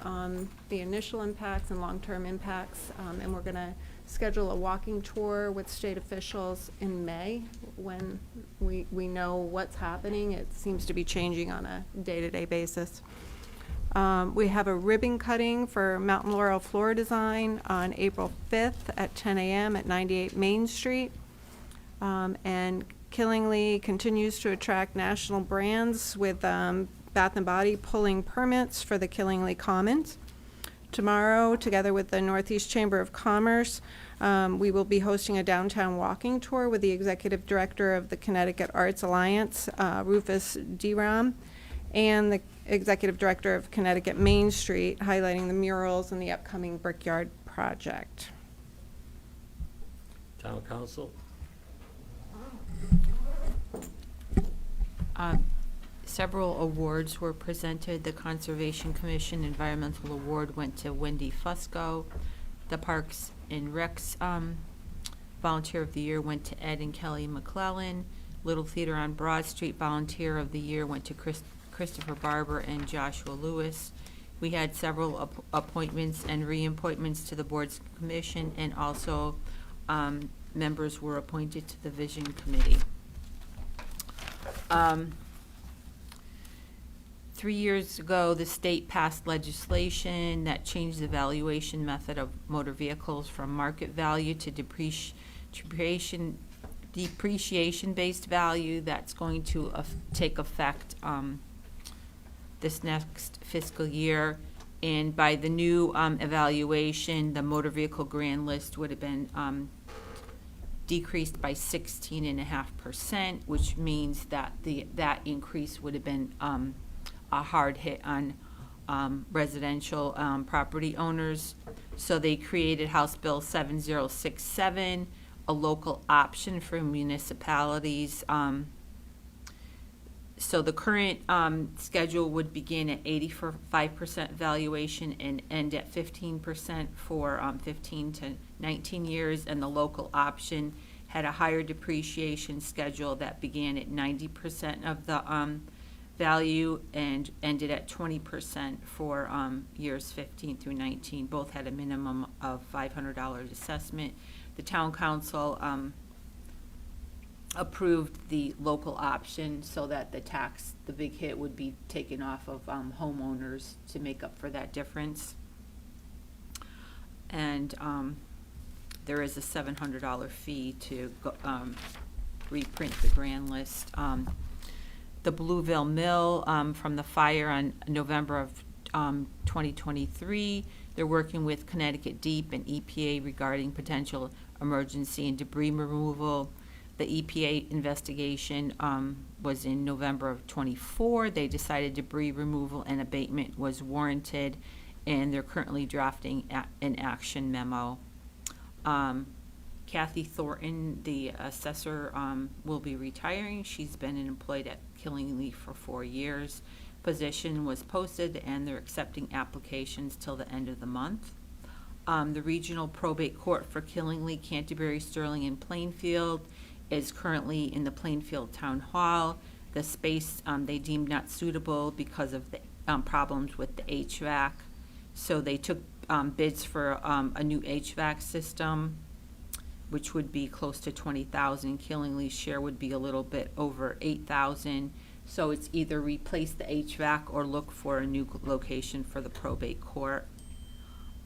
the initial impacts and long-term impacts, and we're going to schedule a walking tour with state officials in May when we know what's happening. It seems to be changing on a day-to-day basis. We have a ribbon cutting for Mountain Laurel Floor Design on April 5th at 10 a.m. at 98 Main Street. And Killingly continues to attract national brands with Bath & Body pulling permits for the Killingly Commons. tomorrow, together with the Northeast Chamber of Commerce. We will be hosting a downtown walking tour with the Executive Director of the Connecticut Arts Alliance, Rufus Deram, and the Executive Director of Connecticut Main Street, highlighting the murals and the upcoming Brickyard project. Town council? Several awards were presented. The Conservation Commission Environmental Award went to Wendy Fusco. The Parks and Recs Volunteer of the Year went to Ed and Kelly McClellan. Little Theater on Broad Street Volunteer of the Year went to Christopher Barber and Joshua Lewis. We had several appointments and reappointments to the board's commission, and also members were appointed to the Vision Committee. 3 years ago, the state passed legislation that changed the valuation method of motor vehicles from market value to depreciation-based value. That's going to take effect this next fiscal year. And by the new evaluation, the motor vehicle grand list would have been decreased by 16.5%, which means that that increase would have been a hard hit on residential property owners. So they created House Bill 7067, a local option for municipalities. So the current schedule would begin at 85% valuation and end at 15% for 15 to 19 years, and the local option had a higher depreciation schedule that began at 90% of the value and ended at 20% for years 15 through 19. Both had a minimum of $500 assessment. The town council approved the local option so that the big hit would be taken off of homeowners to make up for that difference. And there is a $700 fee to reprint the grand list. The Blueville Mill from the fire on November of 2023. They're working with Connecticut Deep and EPA regarding potential emergency and debris removal. The EPA investigation was in November of 24. They decided debris removal and abatement was warranted, and they're currently drafting an action memo. Kathy Thornton, the assessor, will be retiring. She's been employed at Killingly for 4 years. Position was posted, and they're accepting applications till the end of the month. The regional probate court for Killingly, Canterbury, Sterling, and Plainfield is currently in the Plainfield Town Hall. The space they deemed not suitable because of the problems with the HVAC. So they took bids for a new HVAC system, which would be close to $20,000. Killingly's share would be a little bit over $8,000. So it's either replace the HVAC or look for a new location for the probate court.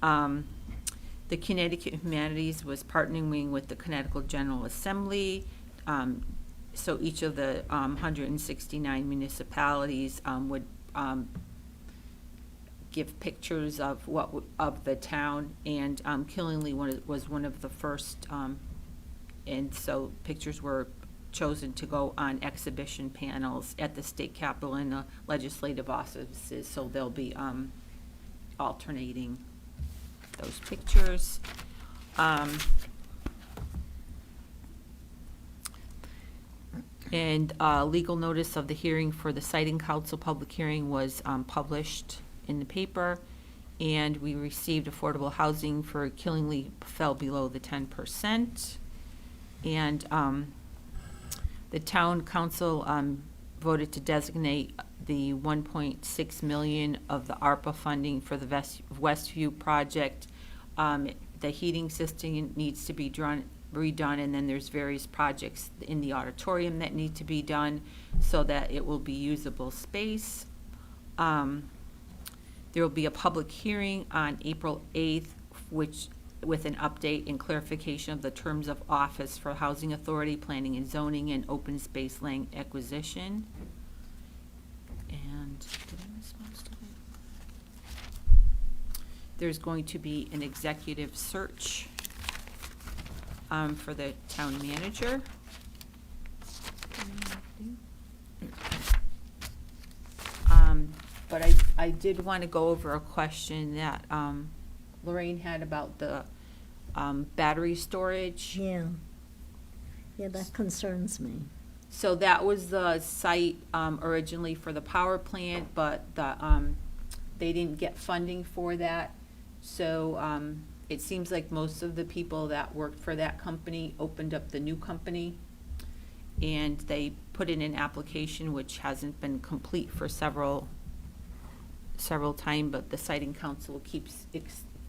The Connecticut Humanities was partnering with the Connecticut General Assembly. So each of the 169 municipalities would give pictures of of the town, and Killingly was one of the first, and so pictures were chosen to go on exhibition panels at the state capitol and the legislative offices, so they'll be alternating those pictures. And legal notice of the hearing for the Siting Council public hearing was published in the paper, and we received affordable housing for Killingly fell below the 10%. And the town council voted to designate the $1.6 million of the ARPA funding for the Westview project. The heating system needs to be redone, and then there's various projects in the auditorium that need to be done so that it will be usable space. There will be a public hearing on April 8th, with an update and clarification of the terms of office for Housing Authority, Planning and Zoning, and Open Space Land Acquisition. And did I miss most of There's going to be an executive search for the town manager. But I did want to go over a question that Lorraine had about the battery storage. Yeah. Yeah, that concerns me. So that was the site originally for the power plant, but they didn't get funding for that. So it seems like most of the people that worked for that company opened up the new company, and they put in an application which hasn't been complete for several time, but the siting council keeps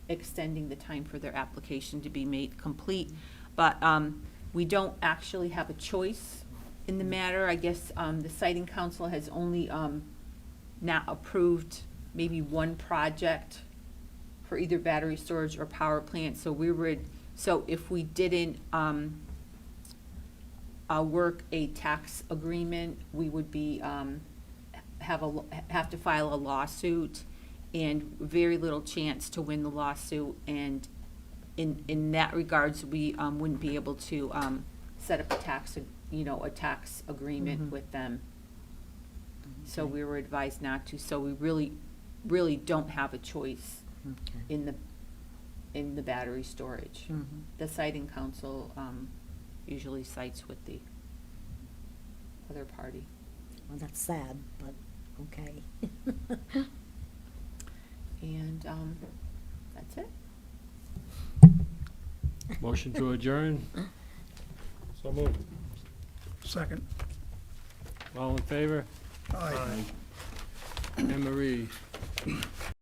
extending the time for their application to be made complete. But we don't actually have a choice in the matter. I guess the siting council has only now approved maybe one project for either battery storage or power plant. So if we didn't work a tax agreement, we would be have to file a lawsuit, and very little chance to win the lawsuit. And in that regards, we wouldn't be able to set up a tax agreement with them. So we were advised not to. So we really don't have a choice in the battery storage. The siting council usually sites with the other party. Well, that's sad, but okay. And that's it. Motion to adjourn. So moved. Second. All in favor? Aye. Anne Marie.